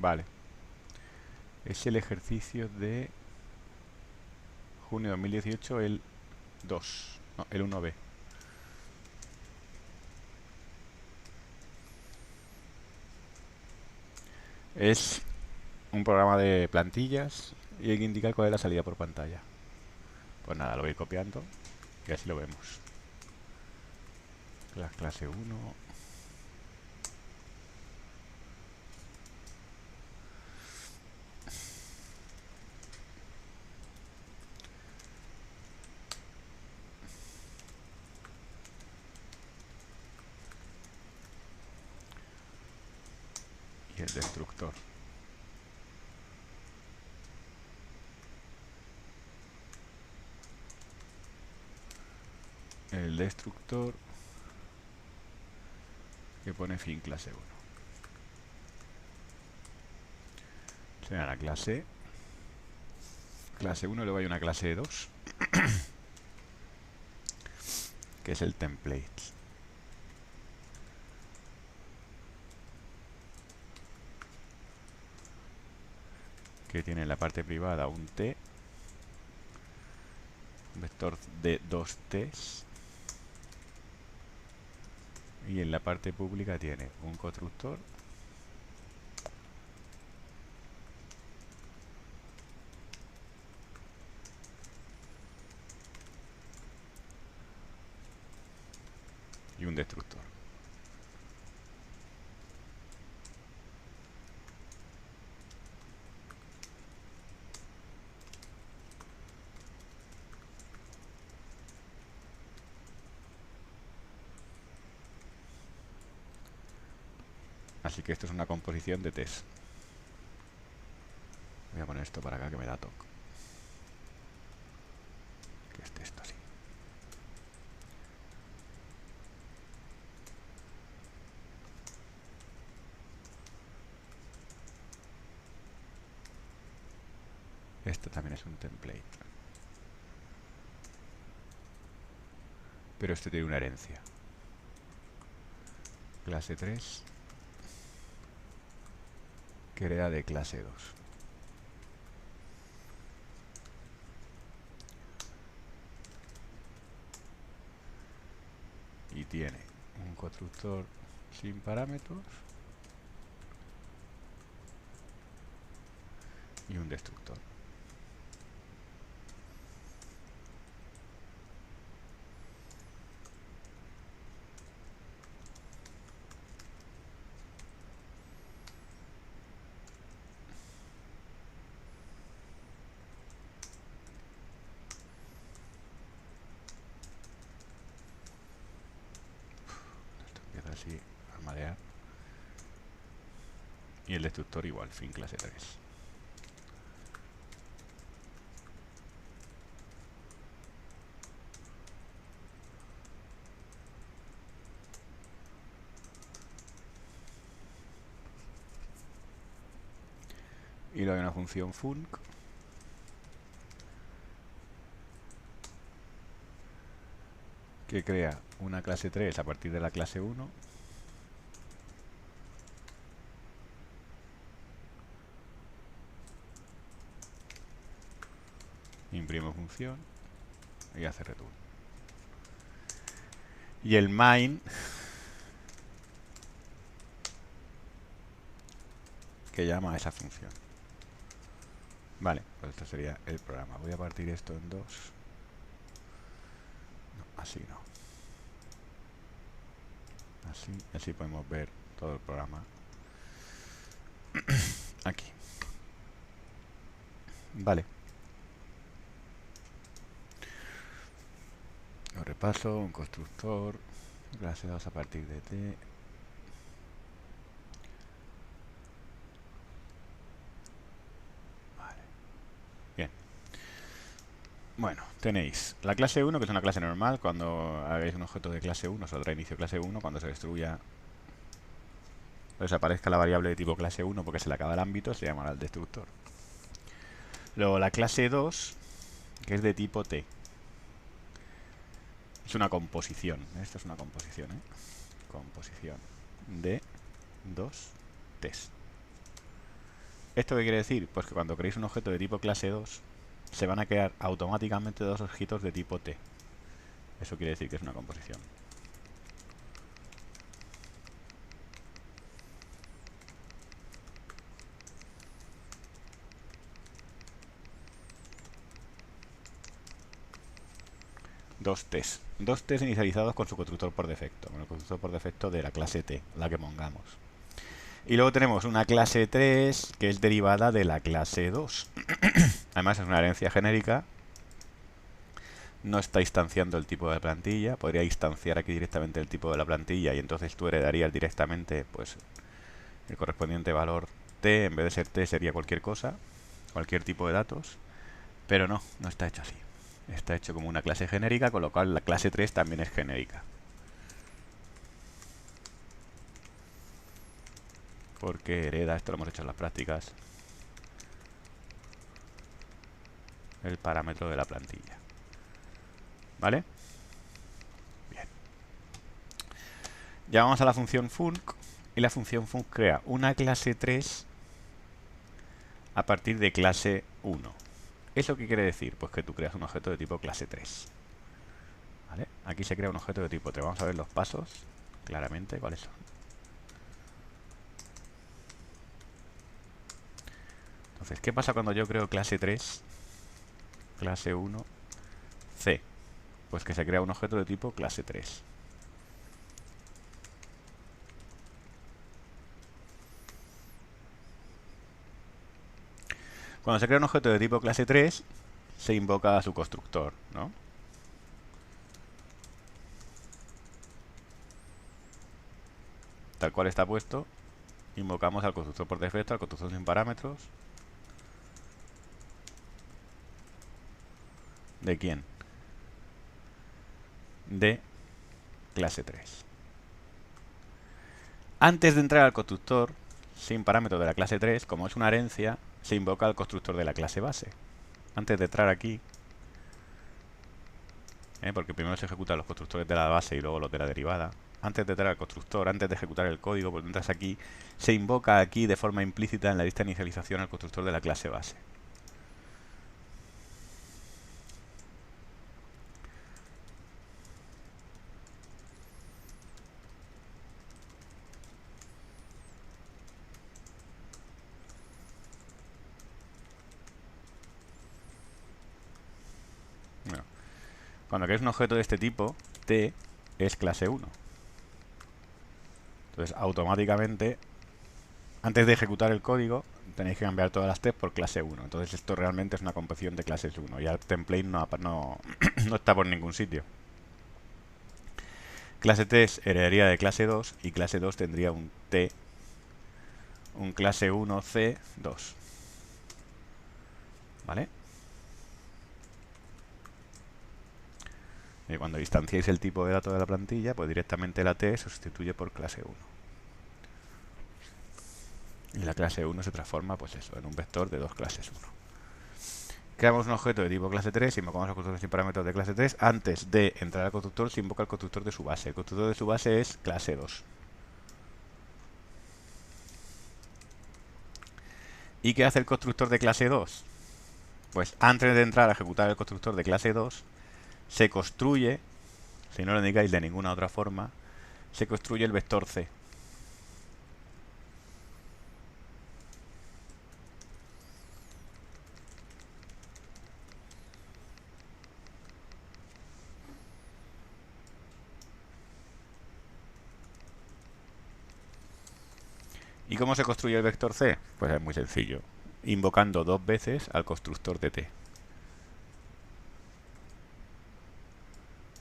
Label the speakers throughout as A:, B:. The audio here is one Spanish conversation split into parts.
A: Vale. Es el ejercicio de junio de 2018, el 2. No, el 1B. Es un programa de plantillas y hay que indicar cuál es la salida por pantalla. Pues nada, lo voy a ir copiando y así lo vemos. La clase 1. Y el destructor. El destructor que pone fin clase 1. Será la clase 1, luego hay una clase 2 que es el template, que tiene en la parte privada un t, un vector de 2 t's, y en la parte pública tiene un constructor y un destructor. Así que esto es una composición de t's. Voy a poner esto para acá que me da toque. Que esté esto así. Este también es un template. Pero este tiene una herencia. Clase 3 que hereda de clase 2. Y tiene un constructor sin parámetros y un destructor. Esto empieza así a marear. Y el destructor igual, fin clase 3. Y luego hay una función func que crea una clase 3 a partir de la clase 1 imprime función y hace return. Y el main que llama a esa función. Vale, pues esto sería el programa. Voy a partir esto en dos. No, así no. Así podemos ver todo el programa aquí. Vale. Lo repaso, un constructor, clase 2 a partir de t. Vale. Bien. Bueno, tenéis la clase 1, que es una clase normal. Cuando hagáis un objeto de clase 1, saldrá inicio clase 1. Cuando se destruya o desaparezca la variable de tipo clase 1 porque se le acaba el ámbito, se llamará el destructor. Luego la clase 2, que es de tipo t. Es una composición. Esto es una composición, Composición de dos t's. ¿Esto qué quiere decir? Pues que cuando creéis un objeto de tipo clase 2, se van a crear automáticamente dos objetos de tipo T. Eso quiere decir que es una composición. Dos T's inicializados con su constructor por defecto, con el constructor por defecto de la clase T, la que pongamos. Y luego tenemos una clase 3 que es derivada de la clase 2. Además es una herencia genérica. No está instanciando el tipo de plantilla. Podría instanciar aquí directamente el tipo de la plantilla y entonces tú heredarías directamente pues el correspondiente valor T. En vez de ser T sería cualquier cosa, cualquier tipo de datos. Pero no está hecho así. Está hecho como una clase genérica, con lo cual la clase 3 también es genérica. Porque hereda, esto lo hemos hecho en las prácticas, el parámetro de la plantilla. ¿Vale? Bien. Ya vamos a la función func. Y la función func crea una clase 3 a partir de clase 1. ¿Eso qué quiere decir? Pues que tú creas un objeto de tipo clase 3. ¿Vale? Aquí se crea un objeto de tipo 3. Vamos a ver los pasos claramente cuáles son. Entonces, ¿qué pasa cuando yo creo clase 3, clase 1, C? Pues que se crea un objeto de tipo clase 3. Cuando se crea un objeto de tipo clase 3, se invoca a su constructor, ¿no? Tal cual está puesto, invocamos al constructor por defecto, al constructor sin parámetros. ¿De quién? De clase 3. Antes de entrar al constructor sin parámetros de la clase 3, como es una herencia, se invoca al constructor de la clase base. Antes de entrar aquí, porque primero se ejecutan los constructores de la base y luego los de la derivada. Antes de entrar al constructor, antes de ejecutar el código, cuando entras aquí, se invoca aquí de forma implícita en la lista de inicialización al constructor de la clase base. Bueno, cuando queréis un objeto de este tipo, T es clase 1. Entonces, automáticamente, antes de ejecutar el código, tenéis que cambiar todas las T por clase 1. Entonces, esto realmente es una composición de clases 1. Ya el template no está por ningún sitio. Clase T heredaría de clase 2 y clase 2 tendría un T, un clase 1 C 2. ¿Vale? Y cuando distanciéis el tipo de datos de la plantilla, pues directamente la T se sustituye por clase 1. Y la clase 1 se transforma, pues eso, en un vector de dos clases 1. Creamos un objeto de tipo clase 3, invocamos al constructor sin parámetros de clase 3. Antes de entrar al constructor, se invoca el constructor de su base. El constructor de su base es clase 2. ¿Y qué hace el constructor de clase 2? Pues antes de entrar a ejecutar el constructor de clase 2, se construye, si no lo indicáis de ninguna otra forma, se construye el vector C. ¿Y cómo se construye el vector C? Pues es muy sencillo, invocando dos veces al constructor de T.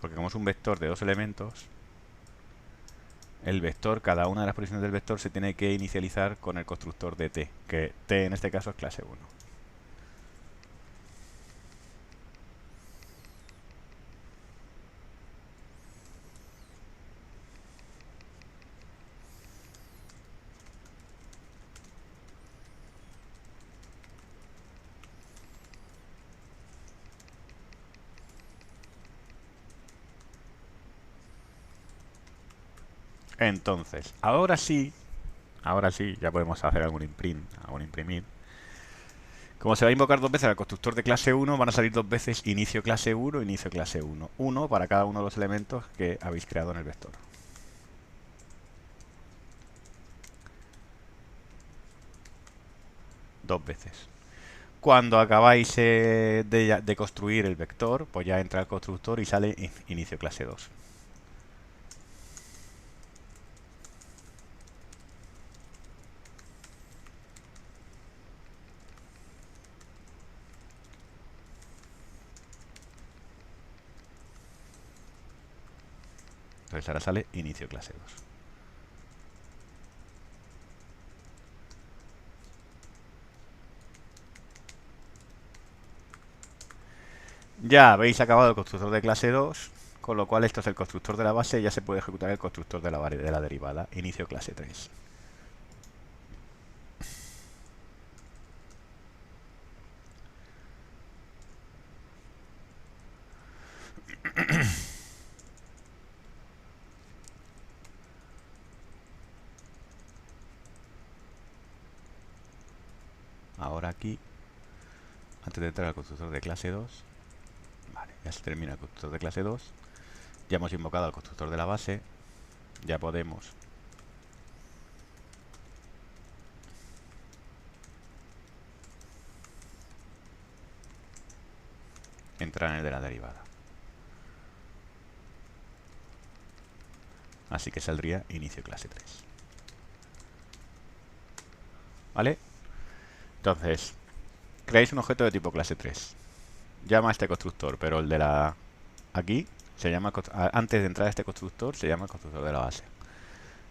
A: Porque como es un vector de dos elementos, el vector, cada una de las posiciones del vector se tiene que inicializar con el constructor de T, que T en este caso es clase 1. Entonces, ahora sí, ya podemos hacer algún imprimir. Como se va a invocar dos veces al constructor de clase 1, van a salir dos veces inicio clase 1, inicio clase 1. Uno para cada uno de los elementos que habéis creado en el vector. Dos veces. Cuando acabáis de construir el vector, pues ya entra el constructor y sale inicio clase 2. Entonces ahora sale inicio clase 2. Ya habéis acabado el constructor de clase 2, con lo cual esto es el constructor de la base y ya se puede ejecutar el constructor de la derivada, inicio clase 3. Ahora aquí, antes de entrar al constructor de clase 2, vale, ya se termina el constructor de clase 2, ya hemos invocado al constructor de la base, ya podemos entrar en el de la derivada. Así que saldría inicio clase 3. ¿Vale? Entonces, creáis un objeto de tipo clase 3. Llama a este constructor, pero el de la... Aquí se llama... Antes de entrar a este constructor se llama el constructor de la base.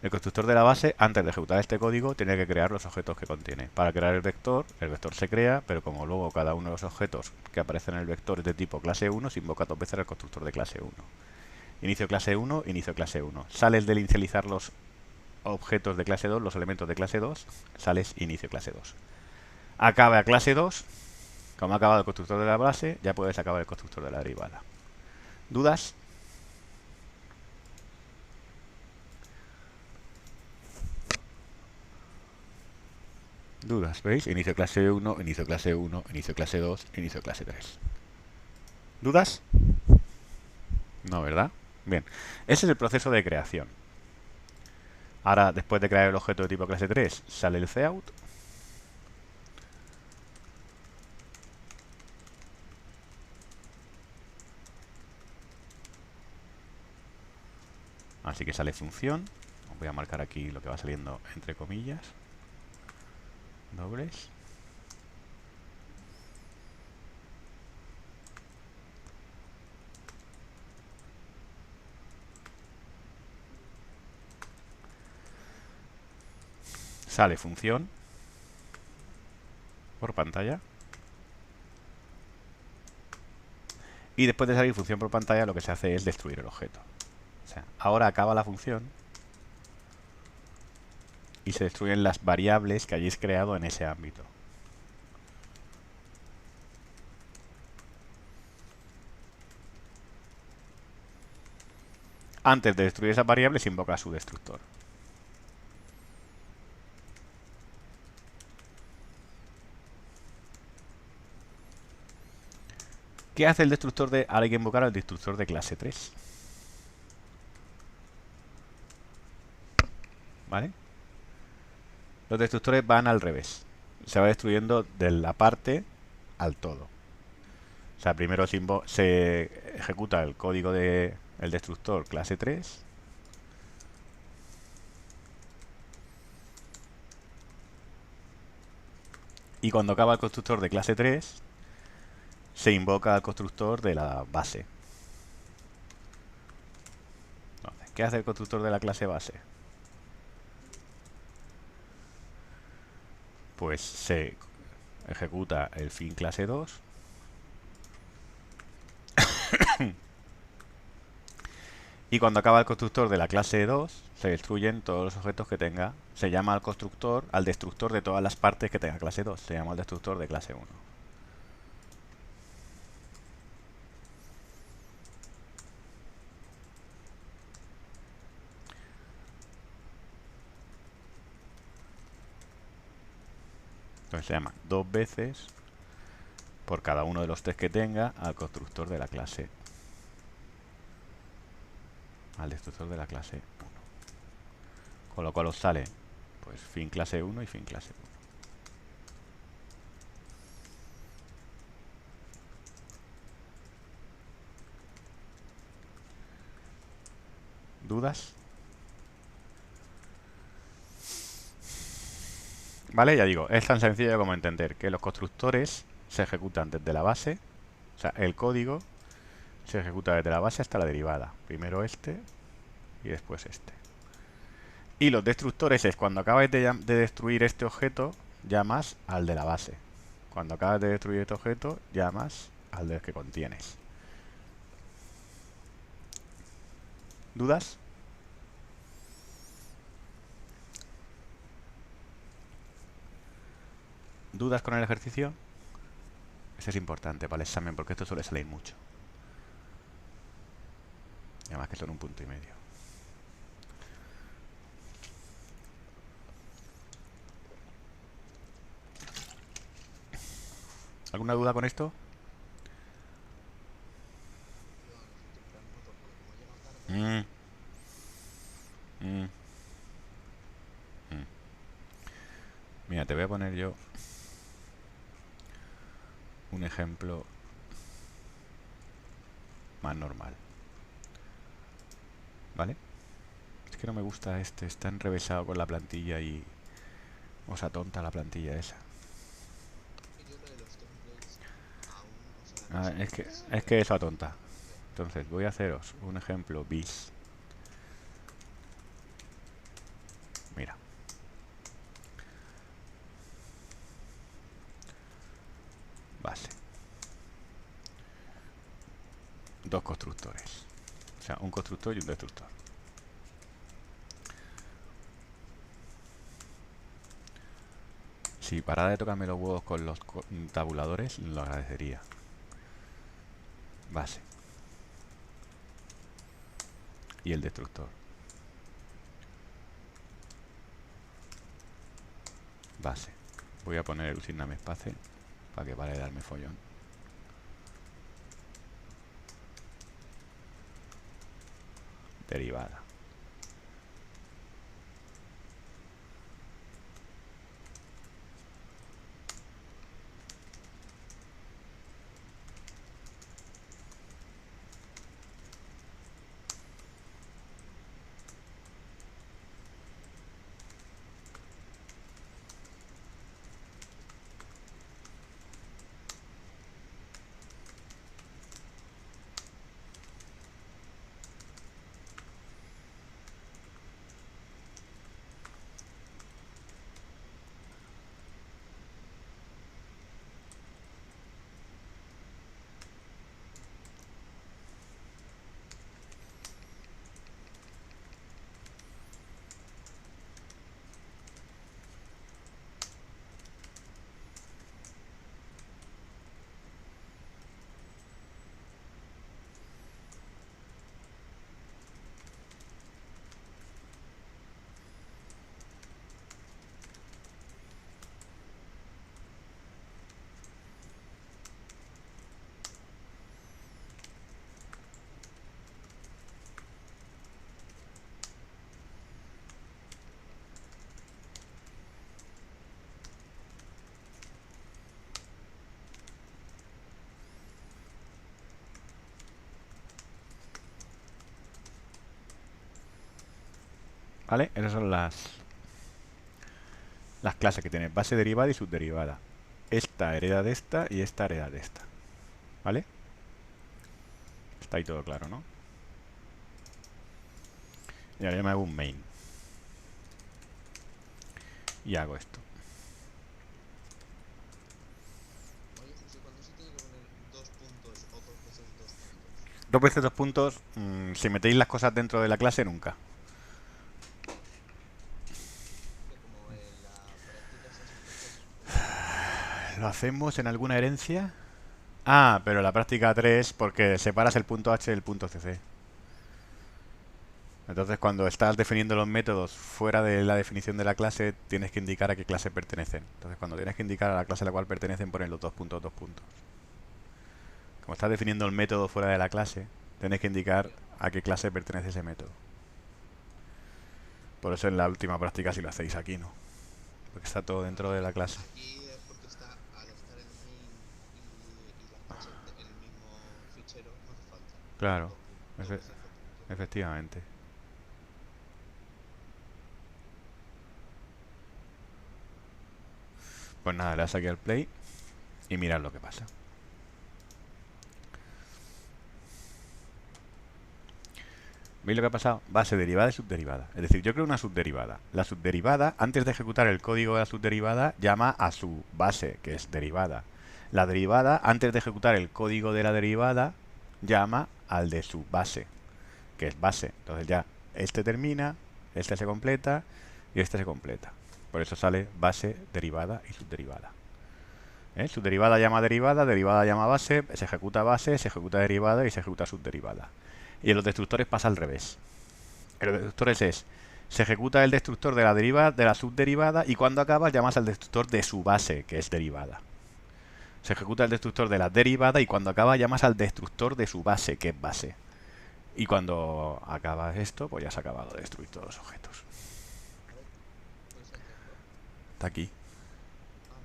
A: El constructor de la base, antes de ejecutar este código, tiene que crear los objetos que contiene. Para crear el vector se crea, pero como luego cada uno de los objetos que aparecen en el vector es de tipo clase 1, se invoca dos veces el constructor de clase 1. Inicio clase 1, inicio clase 1. Sales de inicializar los objetos de clase 2, los elementos de clase 2, sales inicio clase 2. Acaba clase 2, como ha acabado el constructor de la base, ya puedes acabar el constructor de la derivada. ¿Dudas? ¿Dudas? ¿Veis? Inicio clase 1, inicio clase 1, inicio clase 2, inicio clase 3. ¿Dudas? No, ¿verdad? Bien, ese es el proceso de creación. Ahora, después de crear el objeto de tipo clase 3, sale el cout. Así que sale función. Voy a marcar aquí lo que va saliendo entre comillas. Dobles. Sale función por pantalla. Y después de salir función por pantalla, lo que se hace es destruir el objeto. O sea, ahora acaba la función y se destruyen las variables que hayáis creado en ese ámbito. Antes de destruir esas variables, se invoca su destructor. ¿Qué hace el destructor de...? Ahora hay que invocar al destructor de clase 3. ¿Vale? Los destructores van al revés. Se va destruyendo de la parte al todo. O sea, primero se ejecuta el código del destructor clase 3. Y cuando acaba el constructor de clase 3, se invoca al constructor de la base. Entonces, ¿qué hace el constructor de la clase base? Pues se ejecuta el fin clase 2. Y cuando acaba el constructor de la clase 2, se destruyen todos los objetos que tenga. Se llama al constructor, al destructor de todas las partes que tenga clase 2. Se llama al destructor de clase 1. Entonces se llama dos veces por cada uno de los test que tenga al constructor de la clase, al destructor de la clase 1. Con lo cual os sale pues fin clase 1 y fin clase 1. ¿Dudas? Vale, ya digo, es tan sencillo como entender que los constructores se ejecutan desde la base, o sea, el código se ejecuta desde la base hasta la derivada. Primero este y después este. Y los destructores es cuando acabas de destruir este objeto, llamas al de la base. Cuando acabas de destruir este objeto, llamas al del que contienes. ¿Dudas? ¿Dudas con el ejercicio? Este es importante para el examen porque esto suele salir mucho. Y además que son 1,5 puntos. ¿Alguna duda con esto? Mm, mm, mm. Mira, te voy a poner yo un ejemplo más normal. ¿Vale? Es que no me gusta este, está enrevesado con la plantilla y os atonta la plantilla esa. Ah, es que eso atonta. Entonces voy a haceros un ejemplo bis. Mira. Base. Dos constructores. O sea, un constructor y un destructor. Si parara de tocarme los huevos con los tabuladores, lo agradecería. Base. Y el destructor. Base. Voy a poner el usigname espace para que pare de darme follón. Derivada. ¿Vale? Esas son las clases que tiene base, derivada y subderivada. Esta hereda de esta y esta hereda de esta. ¿Vale? Está ahí todo claro, ¿no? Y ahora yo me hago un main. Y hago esto. Dos veces 2 puntos. Si metéis las cosas dentro de la clase, nunca. ¿Lo hacemos en alguna herencia? Ah, pero la práctica 3 porque separas el punto H del punto CC. Entonces, cuando estás definiendo los métodos fuera de la definición de la clase, tienes que indicar a qué clase pertenecen. Entonces, cuando tienes que indicar a la clase a la cual pertenecen, pones los 2 puntos, 2 puntos. Como estás definiendo el método fuera de la clase, tienes que indicar a qué clase pertenece ese método. Por eso en la última práctica si lo hacéis aquí, ¿no? Porque está todo dentro
B: Vale,
A: de la clase.
B: aquí es porque está, al estar el main y la clase en el mismo fichero, no hace falta.
A: Claro,
B: Dos veces dos puntos.
A: efectivamente. Pues nada, le das aquí al play y mirad lo que pasa. ¿Veis lo que ha pasado? Base, derivada y subderivada. Es decir, yo creo una subderivada. La subderivada, antes de ejecutar el código de la subderivada, llama a su base, que es derivada. La derivada, antes de ejecutar el código de la derivada, llama al de su base, que es base. Entonces ya, este termina, este se completa y este se completa. Por eso sale base, derivada y subderivada. Subderivada llama a derivada, derivada llama a base, se ejecuta derivada y se ejecuta subderivada. Y en los destructores pasa al revés. En los destructores se ejecuta el destructor de la derivada, de la subderivada, y cuando acaba llamas al destructor de su base, que es derivada. Se ejecuta el destructor de la derivada y cuando acaba llamas al destructor de su base, que es base. Y cuando acaba esto, pues ya se ha acabado de destruir todos los objetos.
B: Vale, ¿puedes hacerlo?
A: Está aquí,
B: Ah,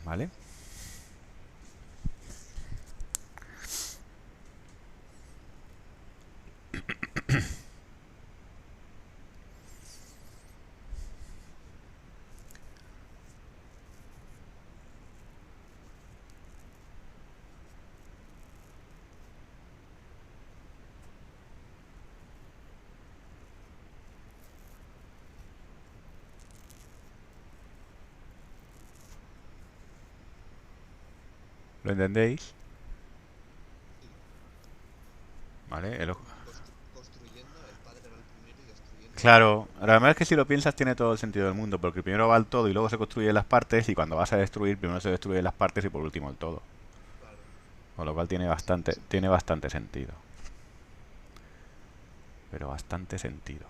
B: vale.
A: ¿vale? ¿Lo entendéis?
B: Sí.
A: ¿Vale?
B: Construyendo, el padre va al primero y destruyendo el
A: Claro,
B: segundo.
A: la verdad es que si lo piensas tiene todo el sentido del mundo, porque primero va el todo y luego se construyen las partes, y cuando vas a destruir, primero se destruyen las partes y por último el todo.
B: Claro.
A: Con lo cual
B: Sí, tiene
A: tiene
B: sentido.
A: bastante sentido. Pero bastante sentido.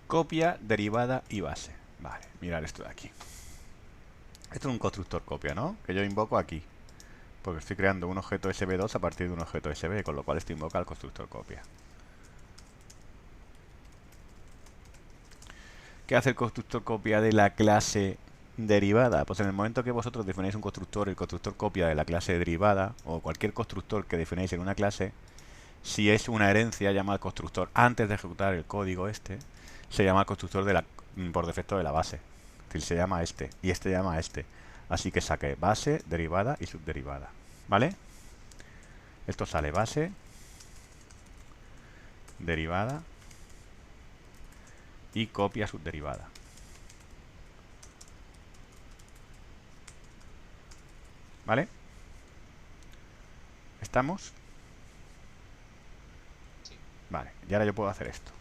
A: Copia, derivada y base. Vale, mirad esto de aquí. Esto es un constructor copia, ¿no? Que yo invoco aquí. Porque estoy creando un objeto SB2 a partir de un objeto SB, con lo cual esto invoca al constructor copia. ¿Qué hace el constructor copia de la clase derivada? Pues en el momento que vosotros defináis un constructor, el constructor copia de la clase derivada, o cualquier constructor que defináis en una clase, si es una herencia, llama al constructor antes de ejecutar el código este, se llama al constructor por defecto de la base. Es decir, se llama este, y este llama a este. Así que saque base, derivada y subderivada. ¿Vale? Esto sale base, derivada y copia subderivada. ¿Vale? ¿Estamos?
B: Sí.
A: Vale, y ahora yo puedo hacer esto.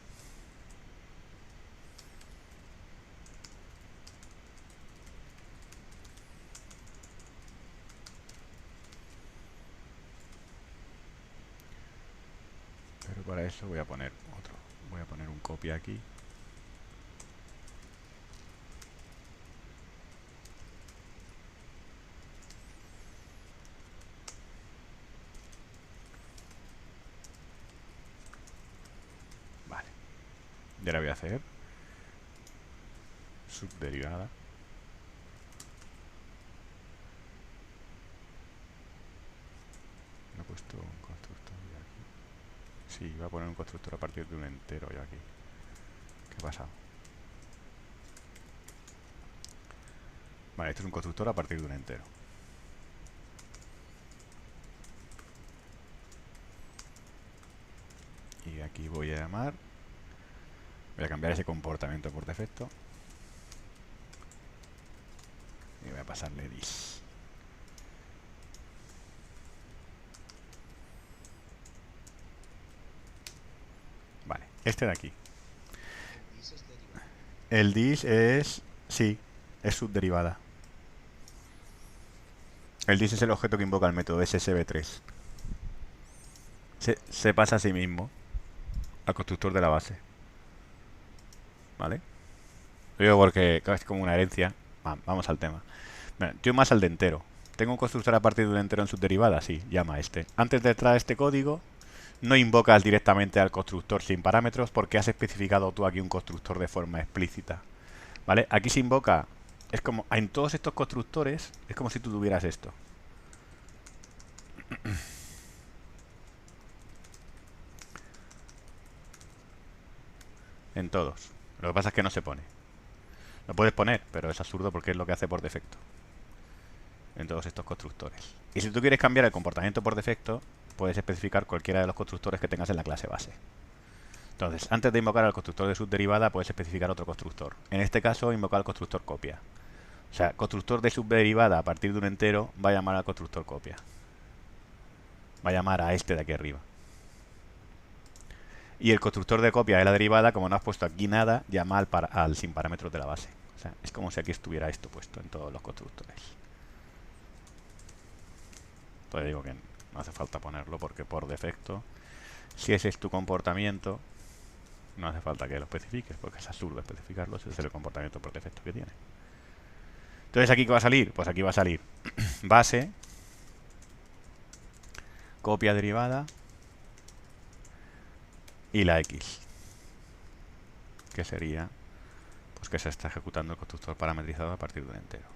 A: Pero para eso voy a poner otro. Voy a poner un copia aquí. Vale. Y ahora voy a hacer subderivada. No he puesto un constructor de aquí. Sí, iba a poner un constructor a partir de un entero yo aquí. ¿Qué ha pasado? Vale, esto es un constructor a partir de un entero. Y aquí voy a llamar. Voy a cambiar ese comportamiento por defecto. Y voy a pasarle dis. Vale, este de aquí.
B: El dis es derivada.
A: El dis es... Sí, es subderivada. El dis es el objeto que invoca el método SSB3. Se pasa a sí mismo al constructor de la base. ¿Vale? Lo digo porque es como una herencia. Vamos al tema. Bueno, yo más al de entero. ¿Tengo un constructor a partir de un entero en subderivada? Sí, llama a este. Antes de entrar a este código, no invocas directamente al constructor sin parámetros porque has especificado tú aquí un constructor de forma explícita. ¿Vale? Aquí se invoca... Es como... En todos estos constructores, es como si tú tuvieras esto. En todos. Lo que pasa es que no se pone. Lo puedes poner, pero es absurdo porque es lo que hace por defecto en todos estos constructores. Y si tú quieres cambiar el comportamiento por defecto, puedes especificar cualquiera de los constructores que tengas en la clase base. Entonces, antes de invocar al constructor de subderivada, puedes especificar otro constructor. En este caso, invocar al constructor copia. O sea, constructor de subderivada a partir de un entero va a llamar al constructor copia. Va a llamar a este de aquí arriba. Y el constructor de copia de la derivada, como no has puesto aquí nada, llama al sin parámetros de la base. O sea, es como si aquí estuviera esto puesto en todos los constructores. Entonces digo que no hace falta ponerlo porque por defecto, si ese es tu comportamiento, no hace falta que lo especifiques porque es absurdo especificarlo. Ese es el comportamiento por defecto que tiene. Entonces, ¿aquí qué va a salir? Pues aquí va a salir base, copia derivada y la X, que sería pues que se está ejecutando el constructor parametrizado a partir de un entero.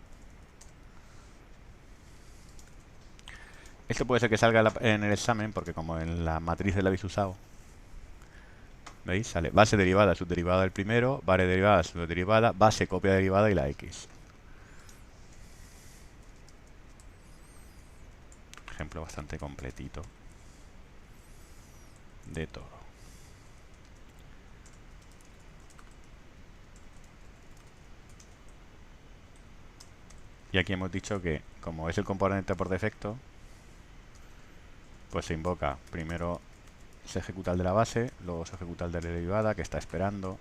A: Esto puede ser que salga en el examen porque como en la matriz la habéis usado, ¿veis? Sale base derivada, subderivada del primero, base derivada, subderivada, base copia derivada y la X. Ejemplo bastante completito de todo. Y aquí hemos dicho que como es el componente por defecto, pues se invoca primero, se ejecuta el de la base, luego se ejecuta el de la derivada que está esperando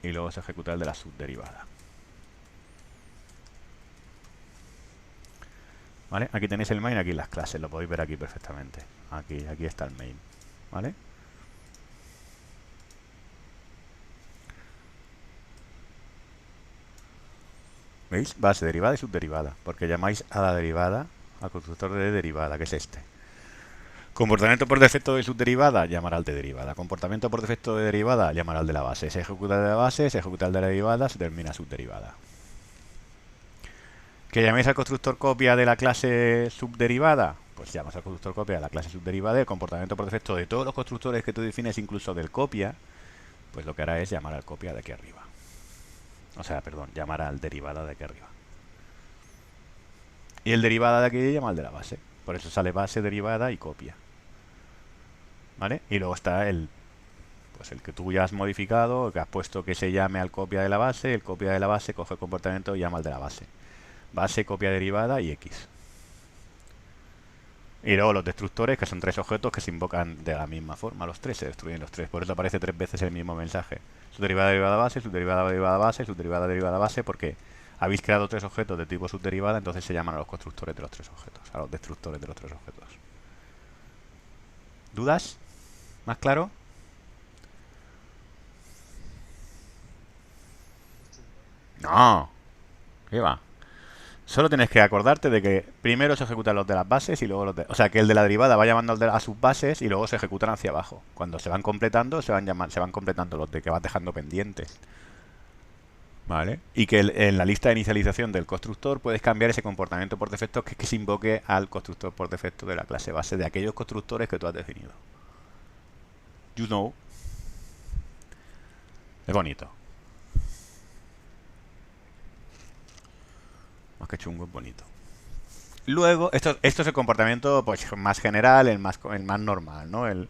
A: y luego se ejecuta el de la subderivada. ¿Vale? Aquí tenéis el main, aquí las clases, lo podéis ver aquí perfectamente. Aquí está el main. ¿Vale? ¿Veis? Base, derivada y subderivada. Porque llamáis a la derivada, al constructor de derivada, que es este. Comportamiento por defecto de subderivada, llamar al de derivada. Comportamiento por defecto de derivada, llamar al de la base. Se ejecuta el de la base, se ejecuta el de la derivada, se termina subderivada. ¿Que llaméis al constructor copia de la clase subderivada? Pues llamas al constructor copia de la clase subderivada. El comportamiento por defecto de todos los constructores que tú defines, incluso del copia, pues lo que hará es llamar al copia de aquí arriba. O sea, perdón, llamar al derivada de aquí arriba. Y el derivada de aquí llama al de la base. Por eso sale base, derivada y copia. ¿Vale? Y luego está pues el que tú ya has modificado, el que has puesto que se llame al copia de la base. El copia de la base coge el comportamiento y llama al de la base. Base, copia derivada y X. Y luego los destructores, que son tres objetos que se invocan de la misma forma. Los tres se destruyen los tres. Por eso aparece tres veces el mismo mensaje. Subderivada, derivada, base, subderivada, derivada, base, subderivada, derivada, base, porque habéis creado tres objetos de tipo subderivada, entonces se llaman a los constructores de los tres objetos, a los destructores de los tres objetos. ¿Dudas? ¿Más claro? No. ¿Qué va? Solo tienes que acordarte de que primero se ejecutan los de las bases y luego los de... O sea, que el de la derivada va llamando a sus bases y luego se ejecutan hacia abajo. Cuando se van completando, se van completando los de que vas dejando pendientes. ¿vale? Y que en la lista de inicialización del constructor puedes cambiar ese comportamiento por defecto que se invoque al constructor por defecto de la clase base de aquellos constructores que tú has definido. You know. Es bonito. Más que chungo, es bonito. Luego, esto es el comportamiento pues, más general, el más normal, ¿no? El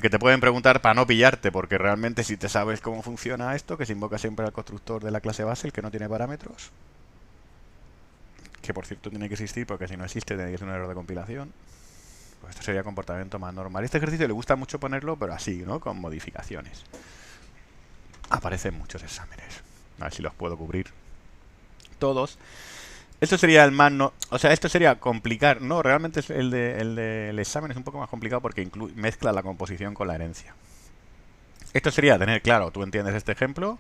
A: que te pueden preguntar para no pillarte, porque realmente si te sabes cómo funciona esto, que se invoca siempre al constructor de la clase base, el que no tiene parámetros, que por cierto tiene que existir, porque si no existe tiene que ser un error de compilación, pues esto sería comportamiento más normal. Este ejercicio le gusta mucho ponerlo, pero así, ¿no? Con modificaciones. Aparecen muchos exámenes. A ver si los puedo cubrir todos. Esto sería el más no, o sea, esto sería complicar. No, realmente el examen es un poco más complicado porque mezcla la composición con la herencia. Esto sería tener claro, tú entiendes este ejemplo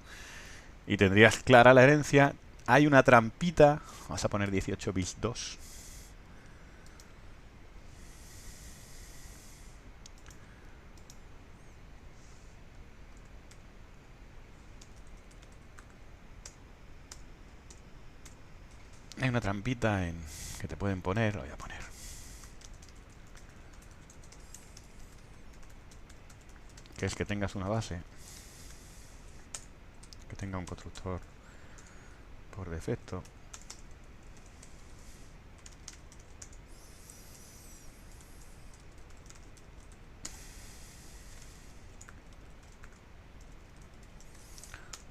A: y tendrías clara la herencia. Hay una trampita, vamos a poner 18 bis 2. Hay una trampita que te pueden poner, lo voy a poner. Que es que tengas una base, que tenga un constructor por defecto.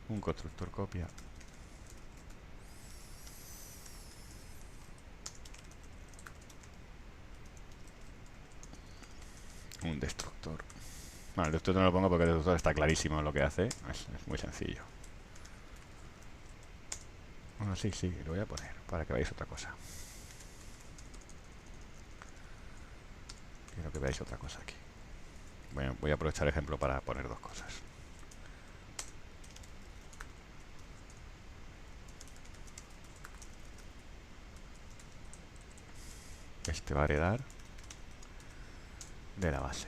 A: Un constructor copia. Un destructor. Bueno, el destructor no lo pongo porque el destructor está clarísimo en lo que hace. Es muy sencillo. Bueno, sí, lo voy a poner para que veáis otra cosa. Quiero que veáis otra cosa aquí. Bueno, voy a aprovechar el ejemplo para poner dos cosas. Este va a heredar de la base.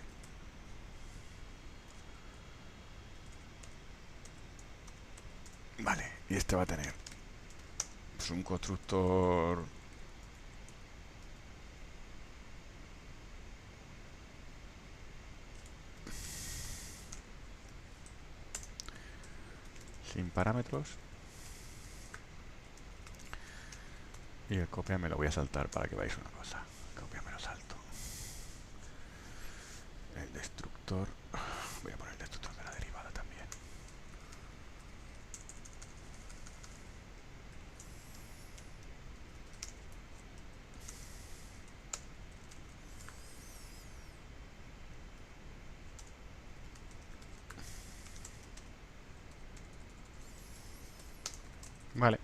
A: Vale, y este va a tener pues, un constructor sin parámetros. Y el copia me lo voy a saltar para que veáis una cosa. Copia me lo salto. El destructor. Voy a poner el destructor de la derivada también. Vale.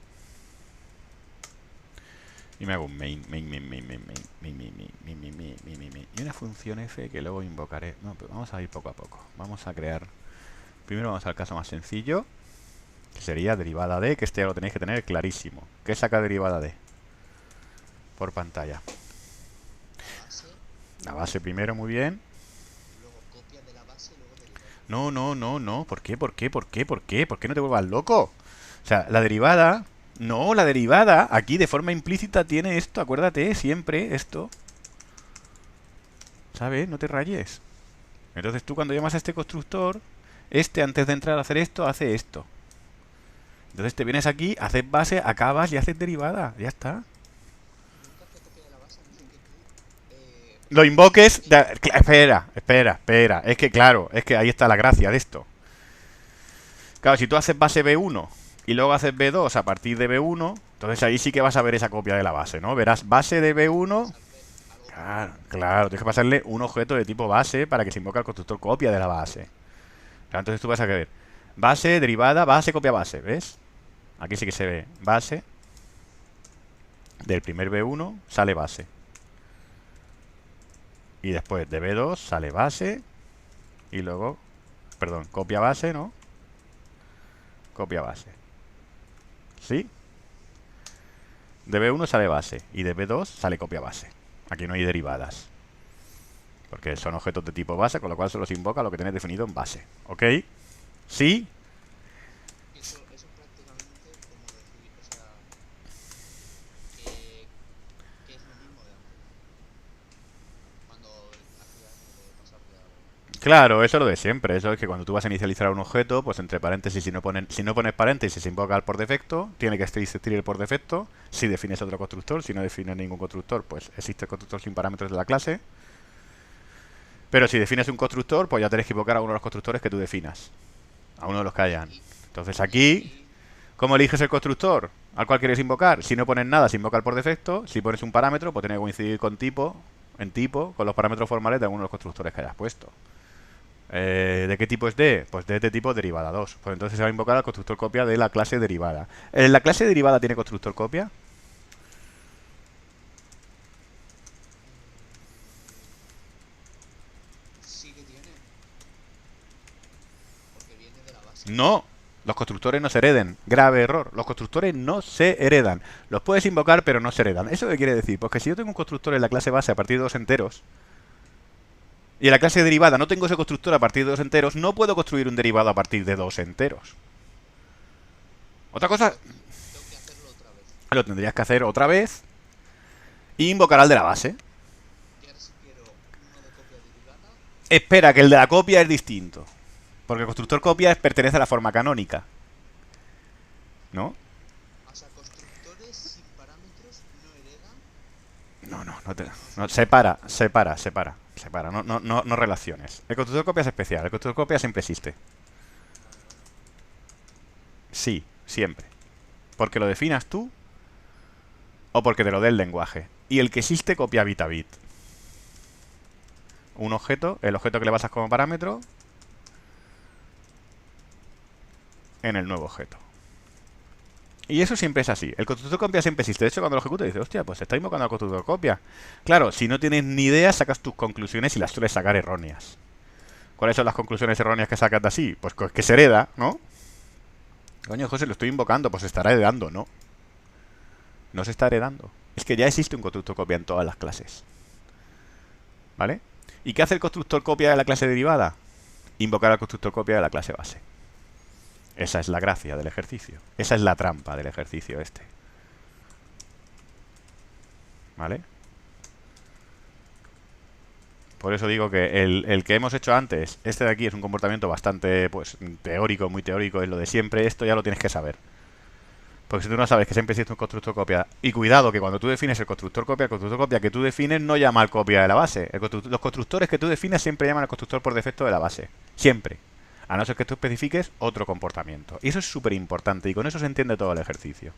A: Y me hago un main y una función f que luego invocaré. No, pero vamos a ir poco a poco. Vamos a crear. Primero vamos al caso más sencillo, que sería derivada de, que este ya lo tenéis que tener clarísimo. ¿Qué saca derivada de? Por pantalla.
B: Base,
A: La base primero, muy bien.
B: luego copia de la base y luego derivada.
A: No. ¿Por qué? ¿Por qué no te vuelvas loco? O sea, la derivada. No, la derivada aquí de forma implícita tiene esto. Acuérdate, siempre esto. ¿Sabes? No te rayes. Entonces tú cuando llamas a este constructor, este antes de entrar a hacer esto, hace esto. Entonces te vienes aquí, haces base, acabas y haces derivada. Ya está.
B: Nunca hace copia de la base, a no ser que tú
A: Lo invoques. Espera. Es que claro, es que ahí está la gracia de esto. Claro, si tú haces base B1 y luego haces B2 a partir de B1, entonces ahí sí que vas a ver esa copia de la base, ¿no? Verás base de B1.
B: pasarte algo
A: Claro, tienes que pasarle un objeto de tipo base para que se invoque al constructor copia de la base. Claro, entonces tú vas a ver base, derivada, base, copia base, ¿ves? Aquí sí que se ve base. Del primer B1 sale base. Y después de B2 sale base. Y luego, perdón, copia base, ¿no? Copia base. ¿Sí? De B1 sale base. Y de B2 sale copia base. Aquí no hay derivadas. Porque son objetos de tipo base, con lo cual solo se invoca lo que tenéis definido en base. ¿Ok? ¿Sí?
B: eso
A: Claro, eso es lo de siempre. Eso es que cuando tú vas a inicializar un objeto, pues entre paréntesis, si no pones paréntesis, se invoca el por defecto, tiene que existir el por defecto. Si defines otro constructor, si no defines ningún constructor, pues existe el constructor sin parámetros de la clase. Pero si defines un constructor, pues ya tenés que invocar a uno de los constructores que tú definas. A uno de los que hayan.
B: Y,
A: Entonces
B: y
A: aquí,
B: aquí,
A: ¿cómo eliges el constructor al cual quieres invocar? Si no pones nada, se invoca el por defecto. Si pones un parámetro, pues tiene que coincidir con tipo, en tipo, con los parámetros formales de alguno de los constructores que hayas puesto. ¿De qué tipo es D? Pues D de tipo derivada 2. Pues entonces se va a invocar al constructor copia de la clase derivada. ¿La clase derivada tiene constructor copia?
B: sí que tiene, porque viene de la base.
A: No. Los constructores no se hereden. Grave error. Los constructores no se heredan. Los puedes invocar, pero no se heredan. ¿Eso qué quiere decir? Pues que si yo tengo un constructor en la clase base a partir de dos enteros, y en la clase derivada no tengo ese constructor a partir de dos enteros, no puedo construir un derivado a partir de dos enteros. Otra cosa,
B: Tengo que hacerlo otra vez.
A: lo tendrías que hacer otra vez y invocar al de la base.
B: Y ahora si quiero uno de copia derivada,
A: Espera, que el de la copia es distinto. Porque el constructor copia pertenece a la forma canónica. ¿No?
B: o sea, constructores sin parámetros no heredan.
A: No, separa. No relaciones. El constructor copia es especial. El constructor copia siempre existe.
B: Vale, vale.
A: Sí, siempre. Porque lo definas tú o porque te lo dé el lenguaje. Y el que existe copia bit a bit. Un objeto, el objeto que le pasas como parámetro en el nuevo objeto. Y eso siempre es así. El constructor copia siempre existe. De hecho, cuando lo ejecutas dices, hostia, pues se está invocando al constructor copia. Claro, si no tienes ni idea, sacas tus conclusiones y las sueles sacar erróneas. ¿Cuáles son las conclusiones erróneas que sacas de así? Pues que se hereda, ¿no? Coño, José, lo estoy invocando, pues se estará heredando, ¿no? No se está heredando. Es que ya existe un constructor copia en todas las clases. ¿Vale? ¿Y qué hace el constructor copia de la clase derivada? Invocar al constructor copia de la clase base. Esa es la gracia del ejercicio. Esa es la trampa del ejercicio este. ¿Vale? Por eso digo que el que hemos hecho antes, este de aquí es un comportamiento bastante, pues, teórico, muy teórico, es lo de siempre. Esto ya lo tienes que saber. Porque si tú no sabes que siempre existe un constructor copia, y cuidado que cuando tú defines el constructor copia que tú defines no llama al copia de la base. Los constructores que tú defines siempre llaman al constructor por defecto de la base. Siempre. A no ser que tú especifiques otro comportamiento. Y eso es súper importante y con eso se entiende todo el ejercicio.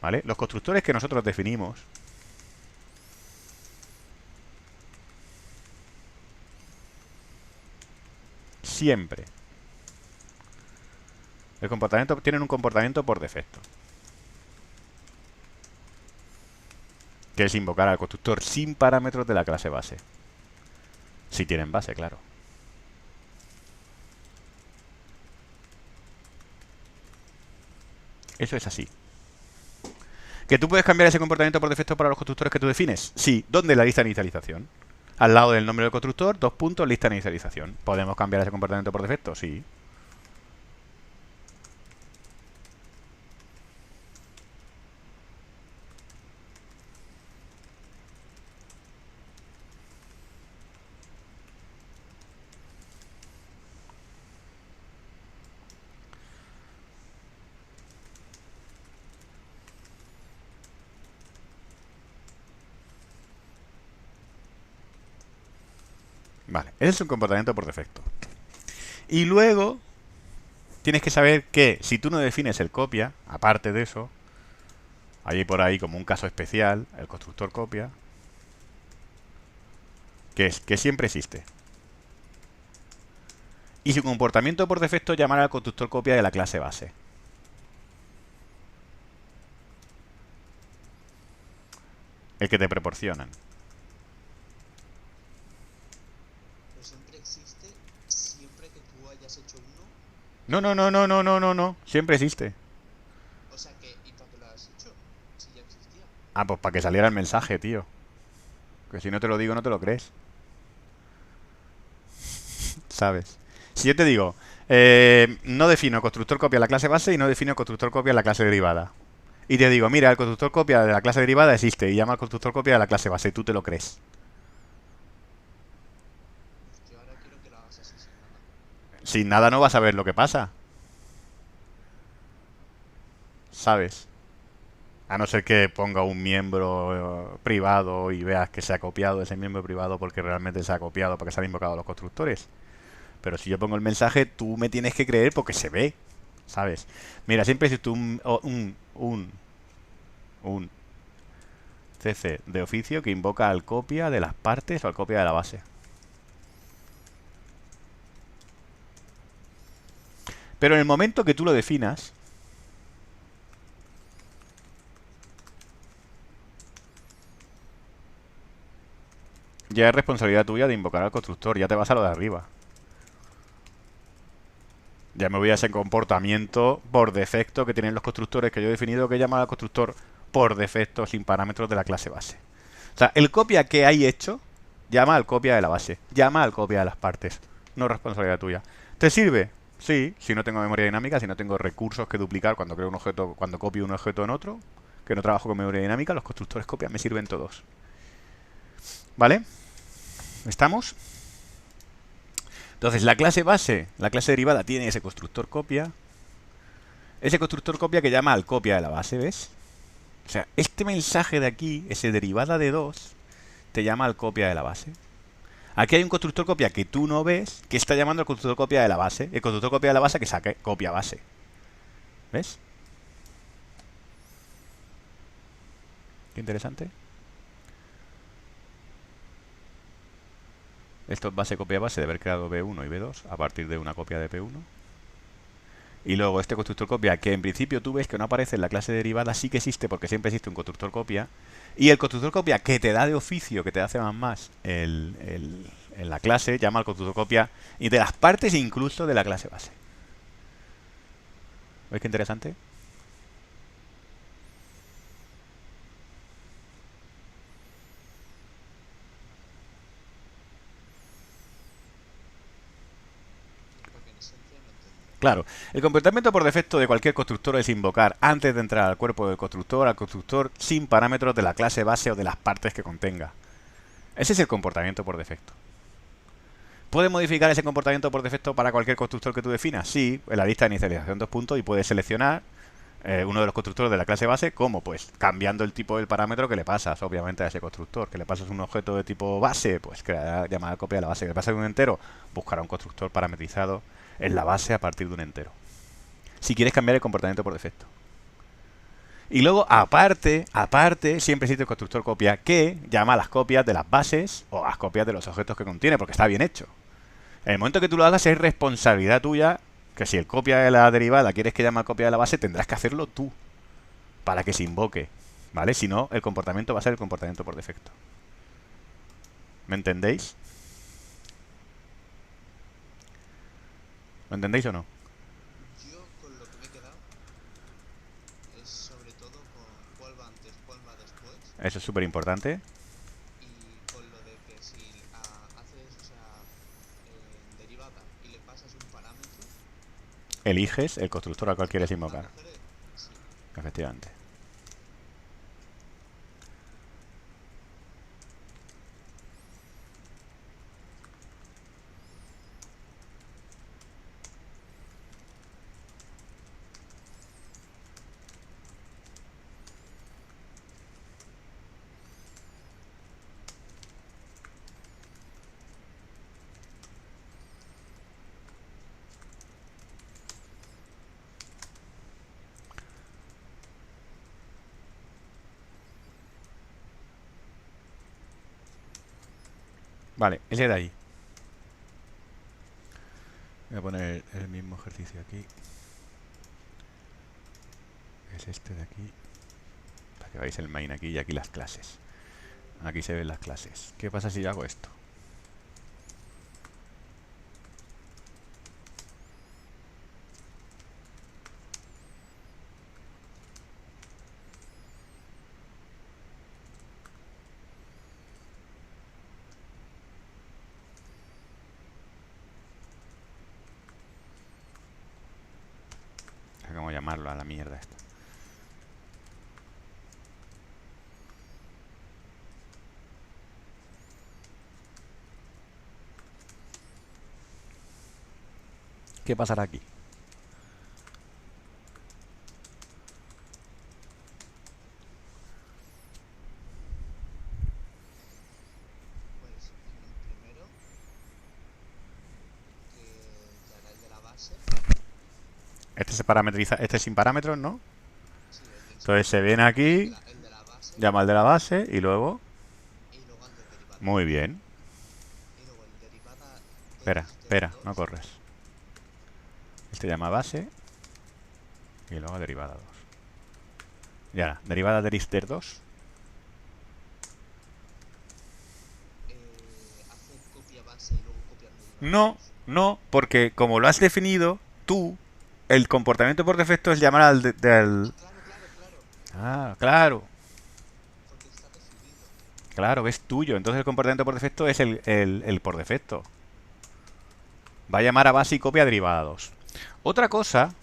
A: ¿Vale? Los constructores que nosotros definimos siempre tienen un comportamiento por defecto. Que es invocar al constructor sin parámetros de la clase base. Si tienen base, claro. Eso es así. ¿Que tú puedes cambiar ese comportamiento por defecto para los constructores que tú defines? Sí. ¿Dónde? En la lista de inicialización. Al lado del nombre del constructor, dos puntos, lista de inicialización. ¿Podemos cambiar ese comportamiento por defecto? Sí. Vale, ese es un comportamiento por defecto. Y luego tienes que saber que si tú no defines el copia, aparte de eso, hay por ahí como un caso especial, el constructor copia, que siempre existe. Y su comportamiento por defecto es llamar al constructor copia de la clase base. El que te proporcionan.
B: Pero siempre existe, siempre que tú hayas hecho uno.
A: No. Siempre existe.
B: O sea que, ¿y para qué lo has hecho? Si ya existía.
A: Ah, pues para que saliera el mensaje, tío. Que si no te lo digo, no te lo crees. ¿Sabes? Si yo te digo, no defino constructor copia en la clase base y no defino constructor copia en la clase derivada. Y te digo, mira, el constructor copia de la clase derivada existe y llama al constructor copia de la clase base y tú te lo crees.
B: Pues yo ahora quiero que lo
A: sin nada no vas a ver lo que pasa. ¿Sabes? A no ser que ponga un miembro privado y veas que se ha copiado ese miembro privado porque realmente se ha copiado porque se han invocado los constructores. Pero si yo pongo el mensaje, tú me tienes que creer porque se ve. ¿Sabes? Mira, siempre existe un CC de oficio que invoca al copia de las partes o al copia de la base. Pero en el momento que tú lo definas, ya es responsabilidad tuya de invocar al constructor, ya te vas a lo de arriba. Ya me voy a ese comportamiento por defecto que tienen los constructores que yo he definido que llama al constructor por defecto sin parámetros de la clase base. O sea, el copia que hay hecho llama al copia de la base, llama al copia de las partes. No es responsabilidad tuya. ¿Te sirve? Sí, si no tengo memoria dinámica, si no tengo recursos que duplicar cuando creo un objeto, cuando copio un objeto en otro, que no trabajo con memoria dinámica, los constructores copia me sirven todos. ¿Vale? ¿Estamos? Entonces, la clase base, la clase derivada, tiene ese constructor copia. Ese constructor copia que llama al copia de la base, ¿ves? O sea, este mensaje de aquí, ese derivada de 2, te llama al copia de la base. Aquí hay un constructor copia que tú no ves, que está llamando al constructor copia de la base. El constructor copia de la base que saque copia base. ¿Ves? Qué interesante. Esto es base copia base de haber creado B1 y B2 a partir de una copia de P1. Y luego este constructor copia, que en principio tú ves que no aparece en la clase derivada, sí que existe porque siempre existe un constructor copia. Y el constructor copia que te da de oficio, que te hace más en la clase, llama al constructor copia y de las partes incluso de la clase base. ¿Veis qué interesante?
B: Creo que en esencia lo entendí.
A: Claro, el comportamiento por defecto de cualquier constructor es invocar antes de entrar al cuerpo del constructor al constructor sin parámetros de la clase base o de las partes que contenga. Ese es el comportamiento por defecto. ¿Puedes modificar ese comportamiento por defecto para cualquier constructor que tú definas? Sí, en la lista de inicialización 2 puntos y puedes seleccionar uno de los constructores de la clase base. ¿Cómo? Pues cambiando el tipo del parámetro que le pasas, obviamente, a ese constructor. Que le pasas un objeto de tipo base, pues creará llamada copia de la base. Que le pasas un entero, buscará un constructor parametrizado en la base a partir de un entero. Si quieres cambiar el comportamiento por defecto. Y luego, aparte, siempre existe el constructor copia que llama a las copias de las bases o a las copias de los objetos que contiene, porque está bien hecho. En el momento que tú lo hagas es responsabilidad tuya, que si el copia de la derivada quieres que llame a copia de la base, tendrás que hacerlo tú, para que se invoque, ¿vale? Si no, el comportamiento va a ser el comportamiento por defecto. ¿Me entendéis? ¿Lo entendéis o no?
B: Yo con lo que me he quedado es sobre todo con cuál va antes, cuál va después
A: Eso es súper importante.
B: y con lo de que si haces, o sea, en derivada y le pasas un parámetro,
A: Eliges el constructor al cual quieres
B: va a
A: invocar.
B: coger sí.
A: Efectivamente. Vale, ese de ahí. Voy a poner el mismo ejercicio aquí. Es este de aquí. Para que veáis el main aquí y aquí las clases. Aquí se ven las clases. ¿Qué pasa si yo hago esto? ¿Cómo llamarlo a la mierda esta? ¿Qué pasará aquí?
B: Pues en el primero, que hará el de la base.
A: Este se parametriza, este es sin parámetros, ¿no?
B: Sí, el del sin
A: Entonces se viene
B: parámetros.
A: aquí,
B: El de la base.
A: llama al de la base y luego...
B: Y luego al de derivada.
A: Muy bien.
B: Y luego el derivada
A: Espera,
B: del
A: espera, no
B: 2.
A: corres. Este llama base y luego derivada 2. Y ahora, derivada del 2.
B: Hace copia base y luego copian derivada
A: No,
B: 2.
A: no, porque como lo has definido tú, el comportamiento por defecto es llamar al del...
B: Ah, claro, claro, claro.
A: Ah, claro,
B: Porque está definido.
A: claro, es tuyo. Entonces el comportamiento por defecto es el por defecto. Va a llamar a base y copia derivada 2. Otra cosa...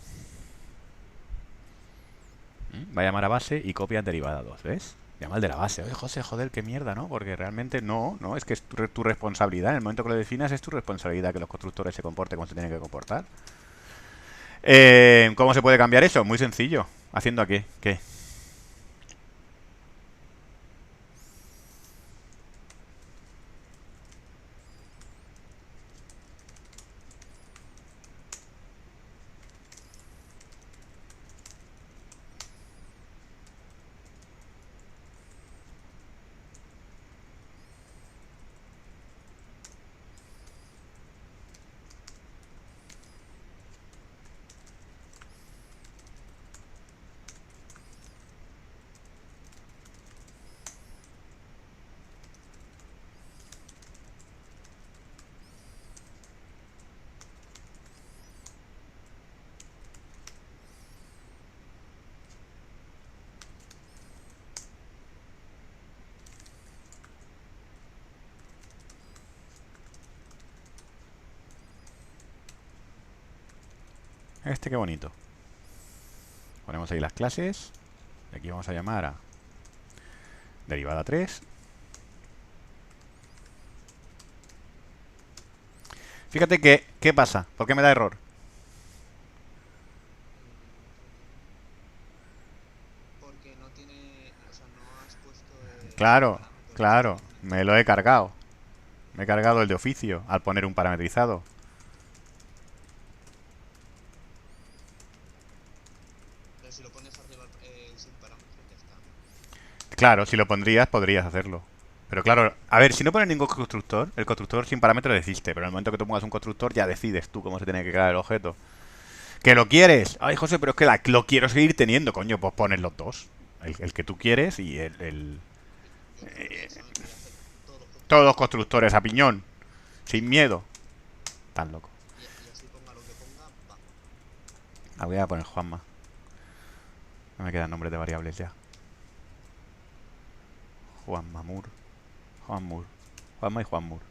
A: Va a llamar a base y copia derivada 2, ¿ves? Llama al de la base. Oye, José, joder, qué mierda, ¿no? Porque realmente no, es que es tu responsabilidad. En el momento que lo definas es tu responsabilidad que los constructores se comporten como se tienen que comportar. ¿Cómo se puede cambiar eso? Muy sencillo. ¿Haciendo a qué? ¿Qué? Qué bonito. Ponemos ahí las clases. Y aquí vamos a llamar a derivada 3. Fíjate que, ¿qué pasa? ¿Por qué me da error?
B: Porque no tiene. O sea, no has puesto el
A: Claro,
B: parámetro que está
A: claro. Me
B: definido.
A: lo he cargado. Me he cargado el de oficio al poner un parametrizado.
B: Pero si lo pones arriba sin parámetros, ya está.
A: Claro, si lo pondrías, podrías hacerlo. Pero claro, a ver, si no pones ningún constructor, el constructor sin parámetros existe. Pero en el momento que tú pongas un constructor, ya decides tú cómo se tiene que crear el objeto. ¿Que lo quieres? Ay, José, pero es que lo quiero seguir teniendo, coño. Pues pones los dos. El que tú quieres y
B: Yo podría, ¿sabes? Podría hacer todos los
A: todos los
B: constructores que yo
A: constructores
B: quiera.
A: a piñón. Sin miedo. Tan loco.
B: Y así ponga lo que ponga, va.
A: Ah, voy a poner Juanma. No me quedan nombres de variables ya. Juanma Mur. Juan Mur. Juanma y Juan Mur.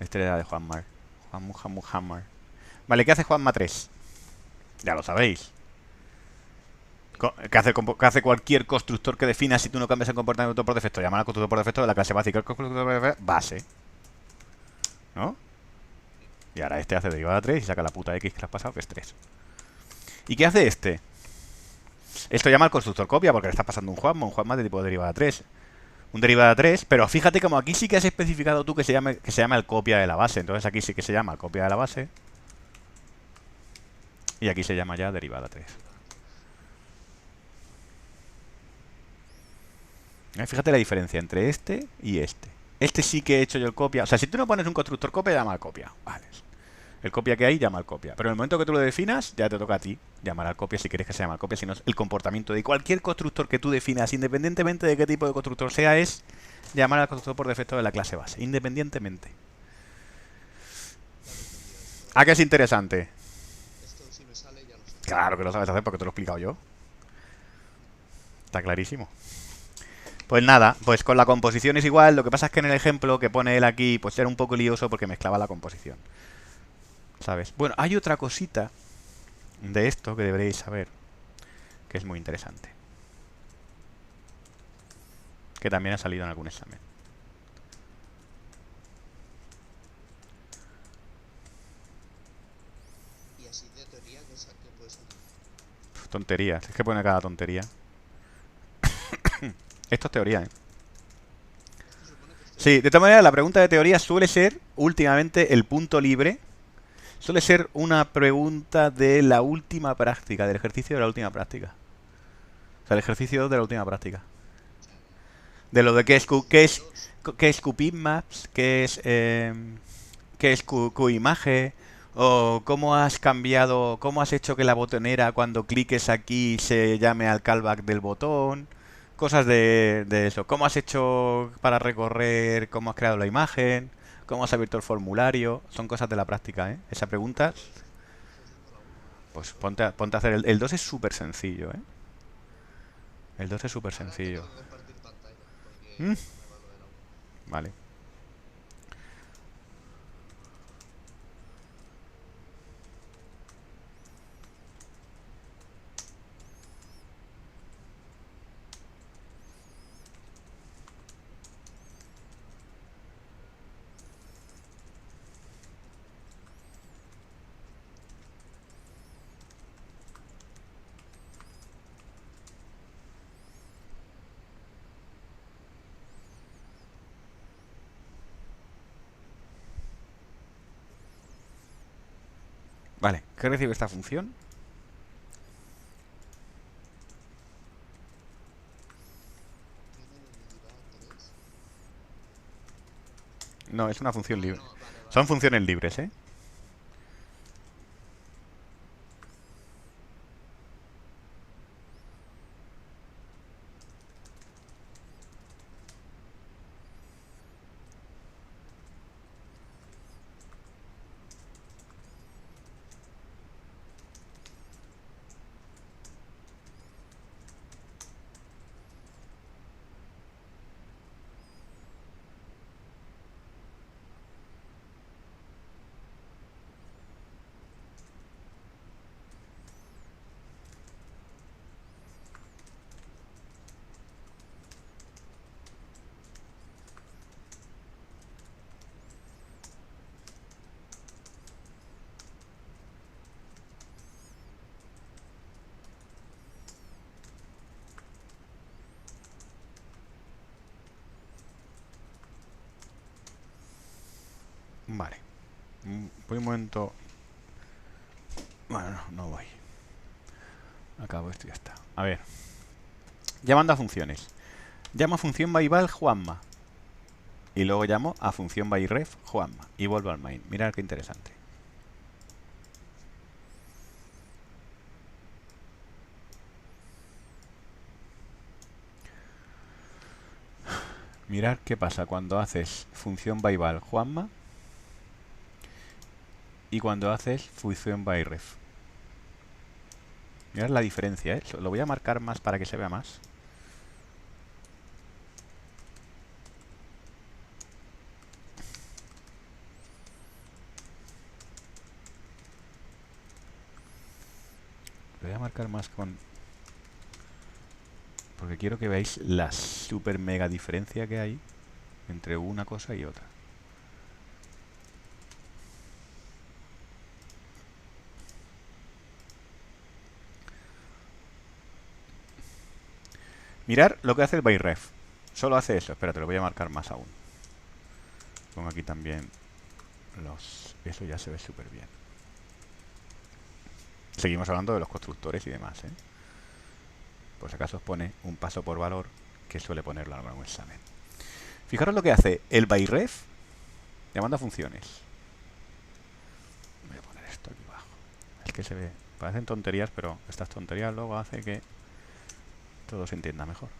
A: Esta era de Juanma. Juan Mur, Juan Mur, Hammer. Vale, ¿qué hace Juanma 3? Ya lo sabéis. ¿Qué hace cualquier constructor que defina si tú no cambias el comportamiento por defecto? Llama al constructor por defecto de la clase básica. El constructor por defecto base. ¿No?
B: Sí.
A: Y ahora este hace derivada 3 y saca la puta X que le has pasado, que es 3. ¿Y qué hace este? Esto llama al constructor copia porque le estás pasando un Juanma de tipo derivada 3. Un derivada 3, pero fíjate como aquí sí que has especificado tú que se llama el copia de la base. Entonces aquí sí que se llama el copia de la base. Y aquí se llama ya derivada 3.
B: Derivada 3.
A: Fíjate la diferencia entre este y este. Este sí que he hecho yo el copia. O sea, si tú no pones un constructor copia, llama al copia. Vale. El copia que hay llama al copia. Pero en el momento que tú lo definas, ya te toca a ti llamar al copia si quieres que se llame al copia. Si no, el comportamiento de cualquier constructor que tú definas, independientemente de qué tipo de constructor sea, es llamar al constructor por defecto de la clase base. Independientemente.
B: Ya lo he entendido esto.
A: ¿A qué es interesante?
B: Esto si me sale ya lo sé.
A: Claro que lo sabes hacer porque te lo he explicado yo. Está clarísimo. Pues nada, pues con la composición es igual. Lo que pasa es que en el ejemplo que pone él aquí, pues era un poco lioso porque mezclaba la composición. ¿Sabes? Bueno, hay otra cosita de esto que deberéis saber, que es muy interesante. Que también ha salido en algún examen. Tonterías. Es que pone cada tontería. Esto es teoría, ¿eh?
B: Esto supone que es
A: Sí,
B: teoría.
A: de todas maneras, la pregunta de teoría suele ser, últimamente, el punto libre. Suele ser una pregunta de la última práctica, del ejercicio de la última práctica. O sea, el ejercicio de la última práctica.
B: O sea,
A: De lo de
B: ejercicio 2.
A: qué es QPIMAPS, qué es QImage, o cómo has cambiado, cómo has hecho que la botonera cuando cliques aquí se llame al callback del botón, cosas de eso. ¿Cómo has hecho para recorrer, cómo has creado la imagen, cómo has abierto el formulario? Son cosas de la práctica, ¿eh? Esa pregunta,
B: Estoy haciendo la uno ahora
A: pues
B: mismo.
A: ponte a hacer el 2 es súper sencillo, ¿eh? El 2 es súper
B: Ahora es que
A: sencillo.
B: tengo que compartir pantalla
A: ¿Mm?
B: porque no me va lo de la uno.
A: Vale. Vale, ¿qué recibe esta función?
B: Tiene identidad 3.
A: No, es una función
B: Ah,
A: libre.
B: no, vale,
A: Son
B: vale.
A: funciones libres, ¿eh? Vale. Voy un momento. Bueno, no voy. Acabo esto y ya está. A ver. Llamando a funciones. Llamo a función byval Juanma. Y luego llamo a función byref Juanma. Y vuelvo al main. Mirad qué interesante. Mirad qué pasa cuando haces función byval Juanma y cuando haces función byref. Mirad la diferencia, ¿eh? Lo voy a marcar más para que se vea más. Lo voy a marcar más con... porque quiero que veáis la super mega diferencia que hay entre una cosa y otra. Mirar lo que hace el byref. Solo hace eso. Espérate, lo voy a marcar más aún. Pongo aquí también los... Eso ya se ve súper bien. Seguimos hablando de los constructores y demás, ¿eh? Por si acaso os pone un paso por valor que suele ponerlo en algún examen. Fijaros lo que hace el byref llamando a funciones. Voy a poner esto aquí abajo. Es que se ve... Parecen tonterías, pero estas tonterías luego hace que todo se entienda mejor.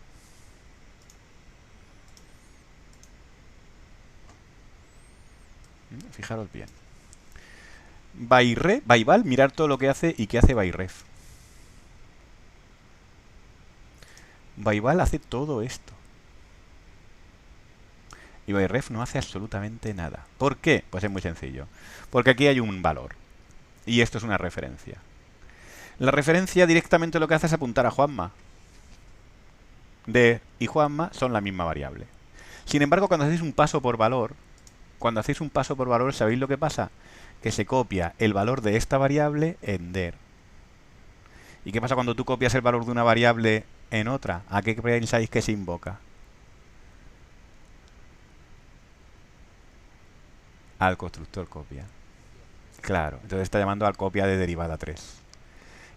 A: Fijaros bien. Byval, mirar todo lo que hace y qué hace byref. Byval hace todo esto. Y byref no hace absolutamente nada. ¿Por qué? Pues es muy sencillo. Porque aquí hay un valor. Y esto es una referencia. La referencia directamente lo que hace es apuntar a Juanma. D y Juanma son la misma variable. Sin embargo, cuando hacéis un paso por valor, ¿sabéis lo que pasa? Que se copia el valor de esta variable en der. ¿Y qué pasa cuando tú copias el valor de una variable en otra? ¿A qué pensáis que se invoca? Al constructor copia. Claro, entonces está llamando al copia de derivada 3.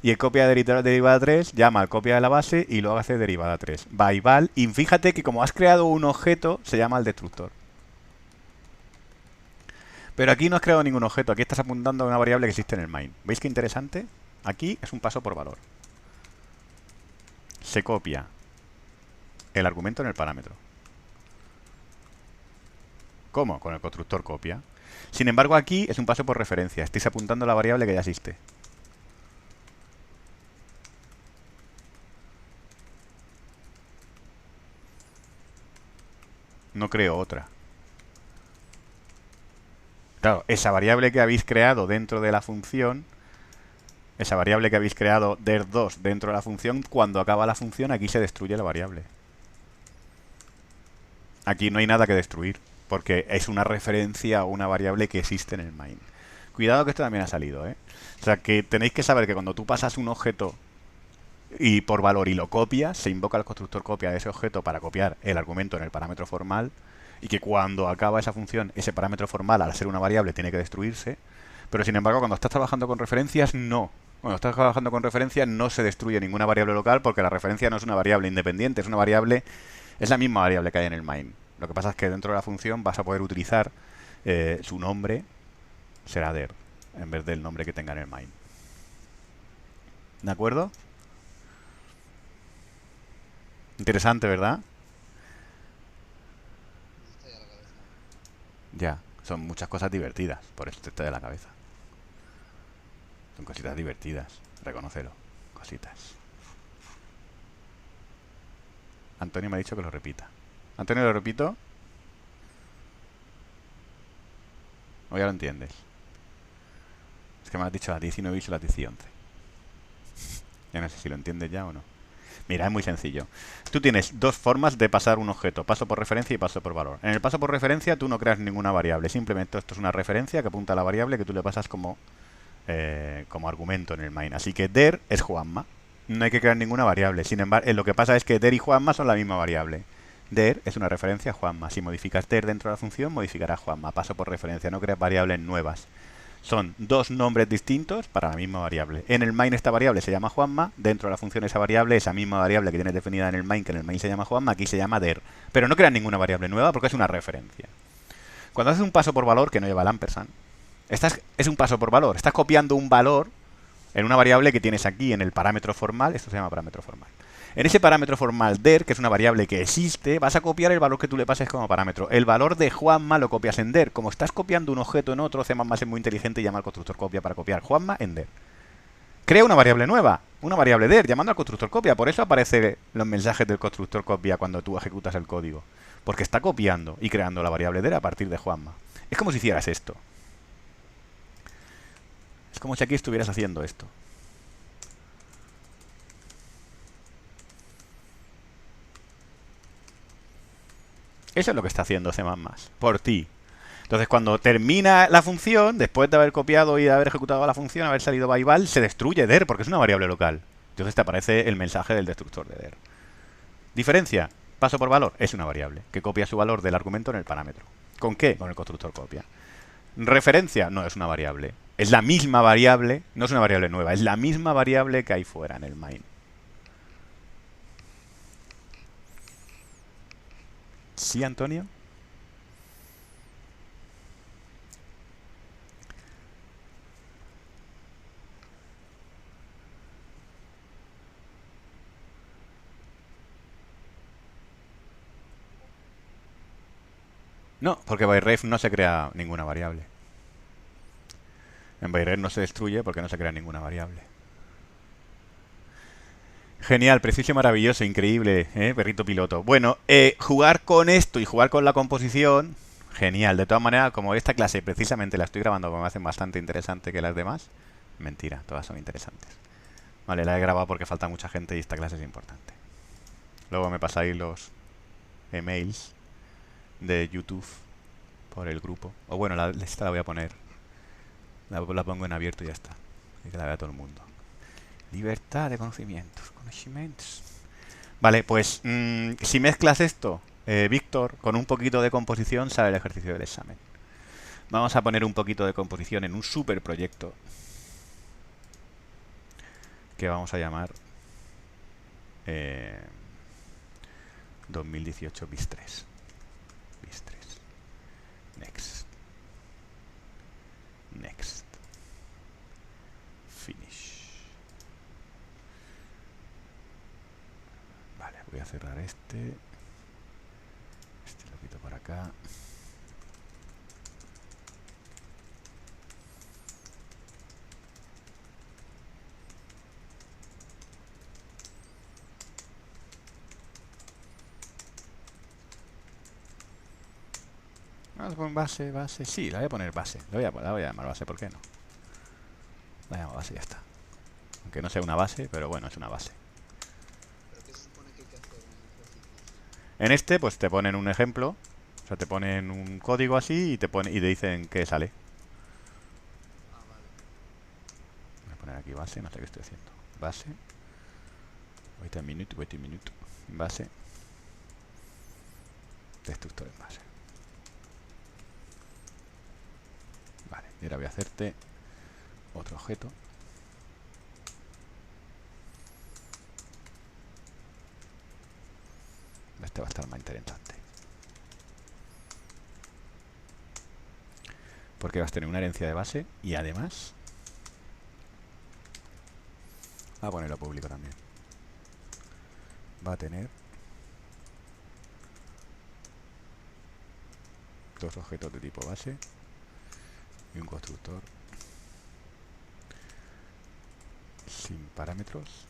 A: Y el copia de derivada 3 llama al copia de la base y luego hace derivada 3. Va y val. Y fíjate que como has creado un objeto, se llama el destructor. Pero aquí no has creado ningún objeto. Aquí estás apuntando a una variable que existe en el main. ¿Veis qué interesante? Aquí es un paso por valor. Se copia el argumento en el parámetro. ¿Cómo? Con el constructor copia. Sin embargo, aquí es un paso por referencia. Estáis apuntando a la variable que ya existe. No creo otra. Claro, esa variable que habéis creado dentro de la función, esa variable que habéis creado der2 dentro de la función, cuando acaba la función, aquí se destruye la variable. Aquí no hay nada que destruir, porque es una referencia a una variable que existe en el main. Cuidado que esto también ha salido, ¿eh? O sea, que tenéis que saber que cuando tú pasas un objeto y por valor y lo copias, se invoca el constructor copia de ese objeto para copiar el argumento en el parámetro formal, y que cuando acaba esa función, ese parámetro formal, al ser una variable, tiene que destruirse. Pero sin embargo, cuando estás trabajando con referencias, no. Cuando estás trabajando con referencias, no se destruye ninguna variable local, porque la referencia no es una variable independiente, es una variable, es la misma variable que hay en el main. Lo que pasa es que dentro de la función vas a poder utilizar su nombre, será der, en vez del nombre que tenga en el main. ¿De acuerdo? Interesante, ¿verdad?
B: Me está ya la cabeza.
A: Ya, son muchas cosas divertidas, por eso te está de la cabeza. Son cositas divertidas, reconócelo. Cositas. Antonio me ha dicho que lo repita. Antonio, ¿lo repito? ¿O ya lo entiendes? Es que me has dicho las 10 y 9 y son las 10 y 11. Ya no sé si lo entiendes ya o no. Mira, es muy sencillo. Tú tienes dos formas de pasar un objeto, paso por referencia y paso por valor. En el paso por referencia tú no creas ninguna variable, simplemente esto es una referencia que apunta a la variable que tú le pasas como argumento en el main. Así que der es Juanma. No hay que crear ninguna variable. Sin embargo, lo que pasa es que der y Juanma son la misma variable. Der es una referencia a Juanma. Si modificas der dentro de la función, modificará Juanma. Paso por referencia, no creas variables nuevas. Son dos nombres distintos para la misma variable. En el main esta variable se llama Juanma, dentro de la función esa variable, esa misma variable que tienes definida en el main, que en el main se llama Juanma, aquí se llama der. Pero no creas ninguna variable nueva porque es una referencia. Cuando haces un paso por valor que no lleva el ampersand, es un paso por valor. Estás copiando un valor en una variable que tienes aquí en el parámetro formal, esto se llama parámetro formal. En ese parámetro formal der, que es una variable que existe, vas a copiar el valor que tú le pases como parámetro. El valor de Juanma lo copias en der. Como estás copiando un objeto en otro, C++ es muy inteligente y llama al constructor copia para copiar Juanma en der. Crea una variable nueva, una variable der, llamando al constructor copia. Por eso aparecen los mensajes del constructor copia cuando tú ejecutas el código. Porque está copiando y creando la variable der a partir de Juanma. Es como si hicieras esto. Es como si aquí estuvieras haciendo esto. Eso es lo que está haciendo C++ por ti. Entonces, cuando termina la función, después de haber copiado y de haber ejecutado la función, haber salido byval, se destruye der porque es una variable local. Entonces te aparece el mensaje del destructor de der. Diferencia, paso por valor, es una variable que copia su valor del argumento en el parámetro. ¿Con qué? Con el constructor copia. Referencia, no es una variable. Es la misma variable, no es una variable nueva, es la misma variable que hay fuera en el main. ¿Sí, Antonio? No, porque byref no se crea ninguna variable. En byref no se destruye porque no se crea ninguna variable. Genial, preciso y maravilloso, increíble, perrito piloto. Bueno, jugar con esto y jugar con la composición, genial. De todas maneras, como esta clase precisamente la estoy grabando porque me hacen bastante interesante que las demás, mentira, todas son interesantes. Vale, la he grabado porque falta mucha gente y esta clase es importante. Luego me pasáis los emails de YouTube por el grupo. O bueno, esta la voy a poner. La pongo en abierto y ya está. Y que la vea todo el mundo. Libertad de conocimientos. Conocimientos. Vale, pues si mezclas esto, Víctor, con un poquito de composición, sale el ejercicio del examen. Vamos a poner un poquito de composición en un super proyecto que vamos a llamar 2018 BIS 3. BIS 3. Next. Next. Finish. Vale, voy a cerrar este. Este lo quito por acá. Vamos a poner base, base. Sí, la voy a poner base. La voy a llamar base, ¿por qué no? La llamo base y ya está. Aunque no sea una base, pero bueno, es una base.
B: ¿Pero qué se supone que hay que hacer en el ejercicio?
A: En este, pues te ponen un ejemplo. O sea, te ponen un código así y te dicen qué sale.
B: Ah, vale.
A: Voy a poner aquí base, no sé qué estoy haciendo. Base. Wait a minute. Base. Destructor en base. Vale, y ahora voy a hacerte otro objeto. Este va a estar más interesante. Porque vas a tener una herencia de base y además va a ponerlo público también. Va a tener dos objetos de tipo base y un constructor sin parámetros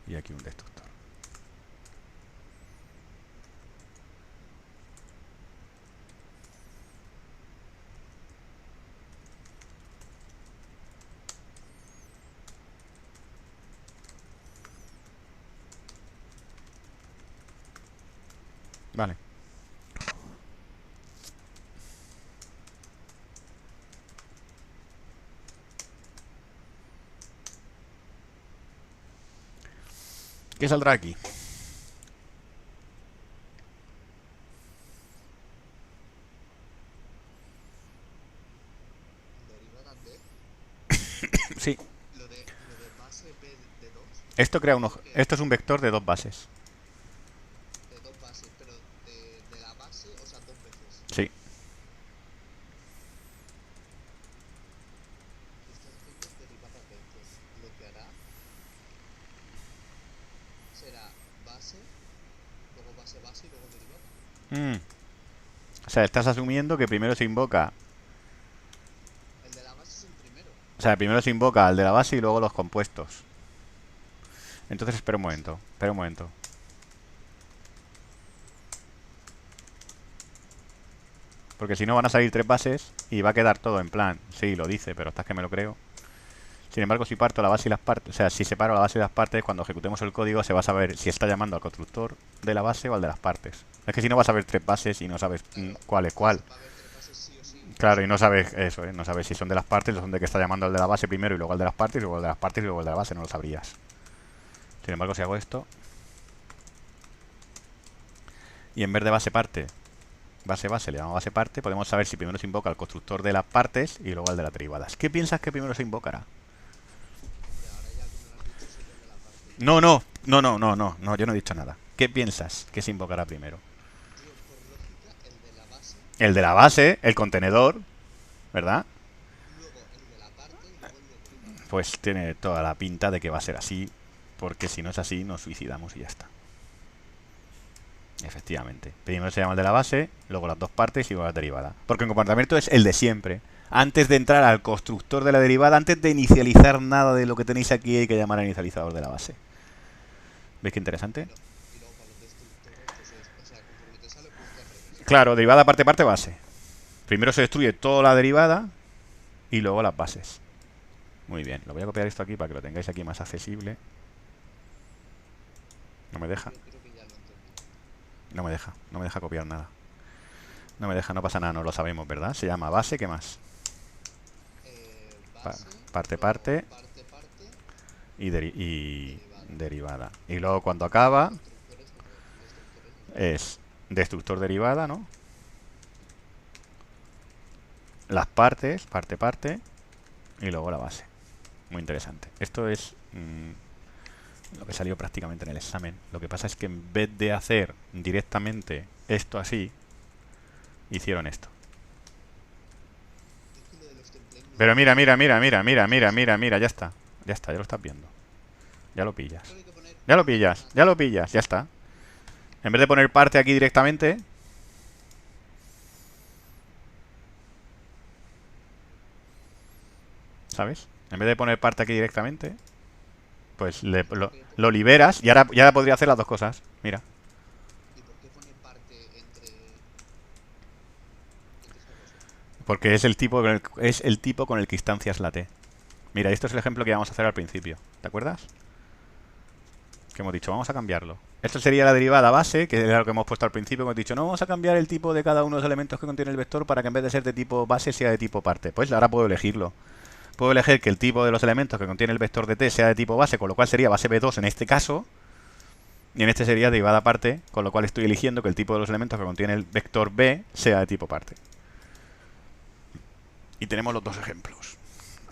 A: y aquí un destructor. Vale. ¿Qué saldrá aquí?
B: Derivada de
A: Sí.
B: lo de base B de 2.
A: Esto crea
B: Que
A: esto es un vector de dos bases.
B: de dos bases, pero de la base, o sea, dos veces.
A: Sí.
B: Y está diciendo derivada de, pues lo que hará será base, luego base base y luego derivada.
A: O sea, estás asumiendo que primero se invoca.
B: El de la base es el primero.
A: O sea, primero se invoca al de la base y luego los compuestos. Entonces, espera un momento. Espera un momento. Porque si no van a salir tres bases y va a quedar todo en plan. Sí, lo dice, pero hasta que me lo creo. Sin embargo, si parto la base y las partes, o sea, si separo la base y las partes, cuando ejecutemos el código se va a saber si está llamando al constructor de la base o al de las partes. Es que si no vas a ver tres bases y no sabes
B: Claro,
A: cuál es cuál.
B: va a haber tres bases sí o sí.
A: Claro, y no sabes eso, ¿eh? No sabes si son de las partes o son de que está llamando al de la base primero y luego al de las partes y luego al de las partes y luego al de la base, no lo sabrías. Sin embargo, si hago esto y en vez de base parte, base base, le llamo base parte, podemos saber si primero se invoca al constructor de las partes y luego al de las derivadas. ¿Qué piensas que primero se invocará?
B: Hombre, ahora ya que me lo has dicho sería el de la parte.
A: No, yo no he dicho nada. ¿Qué piensas que se invocará primero?
B: Yo, por lógica, el de la base,
A: El de la base, el contenedor, ¿verdad?
B: luego el de la parte y luego el de derivada.
A: Pues tiene toda la pinta de que va a ser así, porque si no es así, nos suicidamos y ya está. Efectivamente. Primero se llama el de la base, luego las dos partes y luego la derivada. Porque el comportamiento es el de siempre. Antes de entrar al constructor de la derivada, antes de inicializar nada de lo que tenéis aquí, hay que llamar al inicializador de la base. ¿Veis qué interesante?
B: Y luego para los destructores, pues es, o sea, conforme te sale, pues al revés.
A: Claro, derivada parte parte base. Primero se destruye toda la derivada y luego las bases. Muy bien, lo voy a copiar esto aquí para que lo tengáis aquí más accesible. No me deja.
B: Yo creo que ya lo entendí.
A: No me deja copiar nada. No me deja, no pasa nada, no lo sabemos, ¿verdad? Se llama base, ¿qué más?
B: base,
A: parte,
B: luego
A: parte
B: parte, parte,
A: y
B: derivada.
A: derivada. Y luego cuando acaba
B: Destructores o
A: es destructor derivada, ¿no? Las partes, parte, parte y luego la base. Muy interesante. Esto es lo que salió prácticamente en el examen. Lo que pasa es que en vez de hacer directamente esto así, hicieron esto.
B: es que lo de los templates no
A: Pero mira,
B: es
A: mira, mira,
B: muy
A: mira, mira, mira,
B: fácil.
A: mira, mira, ya está. Ya está, ya lo estás viendo. Ya lo pillas.
B: Solo hay que poner
A: Ya lo
B: una
A: pillas,
B: cosa.
A: ya lo pillas, ya está. En vez de poner parte aquí directamente, ¿sabes? En vez de poner parte aquí directamente, pues lo liberas y ahora ya podría hacer las dos cosas. Mira.
B: ¿Y por qué pone parte entre estas dos?
A: Porque es el tipo con el que instancias la T. Mira, esto es el ejemplo que íbamos a hacer al principio. ¿Te acuerdas? Que hemos dicho, vamos a cambiarlo. Esto sería la derivada base, que era lo que hemos puesto al principio. Hemos dicho, no, vamos a cambiar el tipo de cada uno de los elementos que contiene el vector para que en vez de ser de tipo base sea de tipo parte. Pues ahora puedo elegirlo. Puedo elegir que el tipo de los elementos que contiene el vector de t sea de tipo base, con lo cual sería base B2 en este caso. Y en este sería derivada parte, con lo cual estoy eligiendo que el tipo de los elementos que contiene el vector B sea de tipo parte. Y tenemos los dos ejemplos,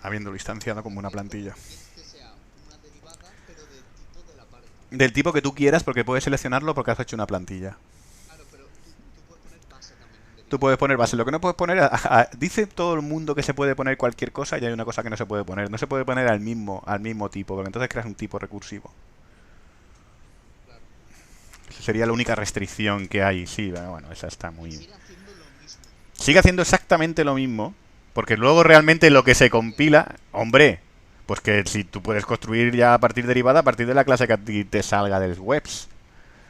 A: habiéndolo instanciado como una plantilla.
B: Quieres que sea una derivada, pero de tipo de la parte.
A: Del tipo que tú quieras, porque puedes seleccionarlo porque has hecho una plantilla.
B: Claro, pero tú puedes poner base también en
A: Tú
B: derivada.
A: puedes poner base. Lo que no puedes poner... dice todo el mundo que se puede poner cualquier cosa y hay una cosa que no se puede poner. No se puede poner al mismo tipo, porque entonces creas un tipo recursivo.
B: Claro.
A: Esa sería la única restricción que hay. Sí, bueno, esa está
B: Y
A: muy...
B: sigue haciendo lo mismo.
A: Sigue haciendo exactamente lo mismo, porque luego realmente lo que se compila... Hombre, pues que si tú puedes construir ya a partir derivada, a partir de la clase que a ti te salga del webs.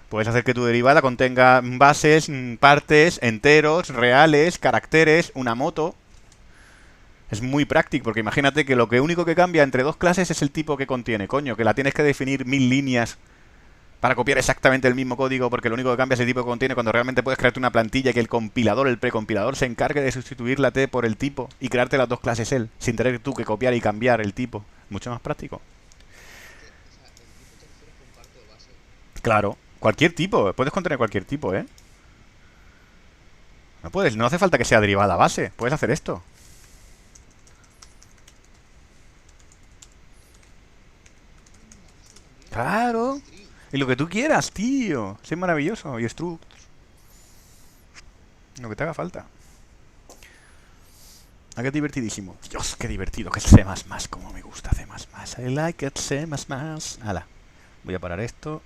A: Puedes hacer que tu derivada contenga bases, partes, enteros, reales, caracteres, una moto. Es muy práctico, porque imagínate que lo que único que cambia entre dos clases es el tipo que contiene. Coño, que la tienes que definir 1000 líneas para copiar exactamente el mismo código, porque lo único que cambia es el tipo que contiene, cuando realmente puedes crearte una plantilla y que el compilador, el precompilador, se encargue de sustituir la T por el tipo y crearte las dos clases él, sin tener tú que copiar y cambiar el tipo. Mucho más práctico.
B: O sea, el tipo te refieres con parte o base.
A: Claro, cualquier tipo, puedes contener cualquier tipo, ¿eh? No puedes, no hace falta que sea derivada base, puedes hacer esto.
B: Anda, eso también. Y
A: Claro.
B: string.
A: Y lo que tú quieras, tío. Sí, es maravilloso. Y struct. Lo que te haga falta. Ah, qué divertidísimo. Dios, qué divertido. Que es C++. Como me gusta C++. I like it C++. Hala. Voy a parar esto.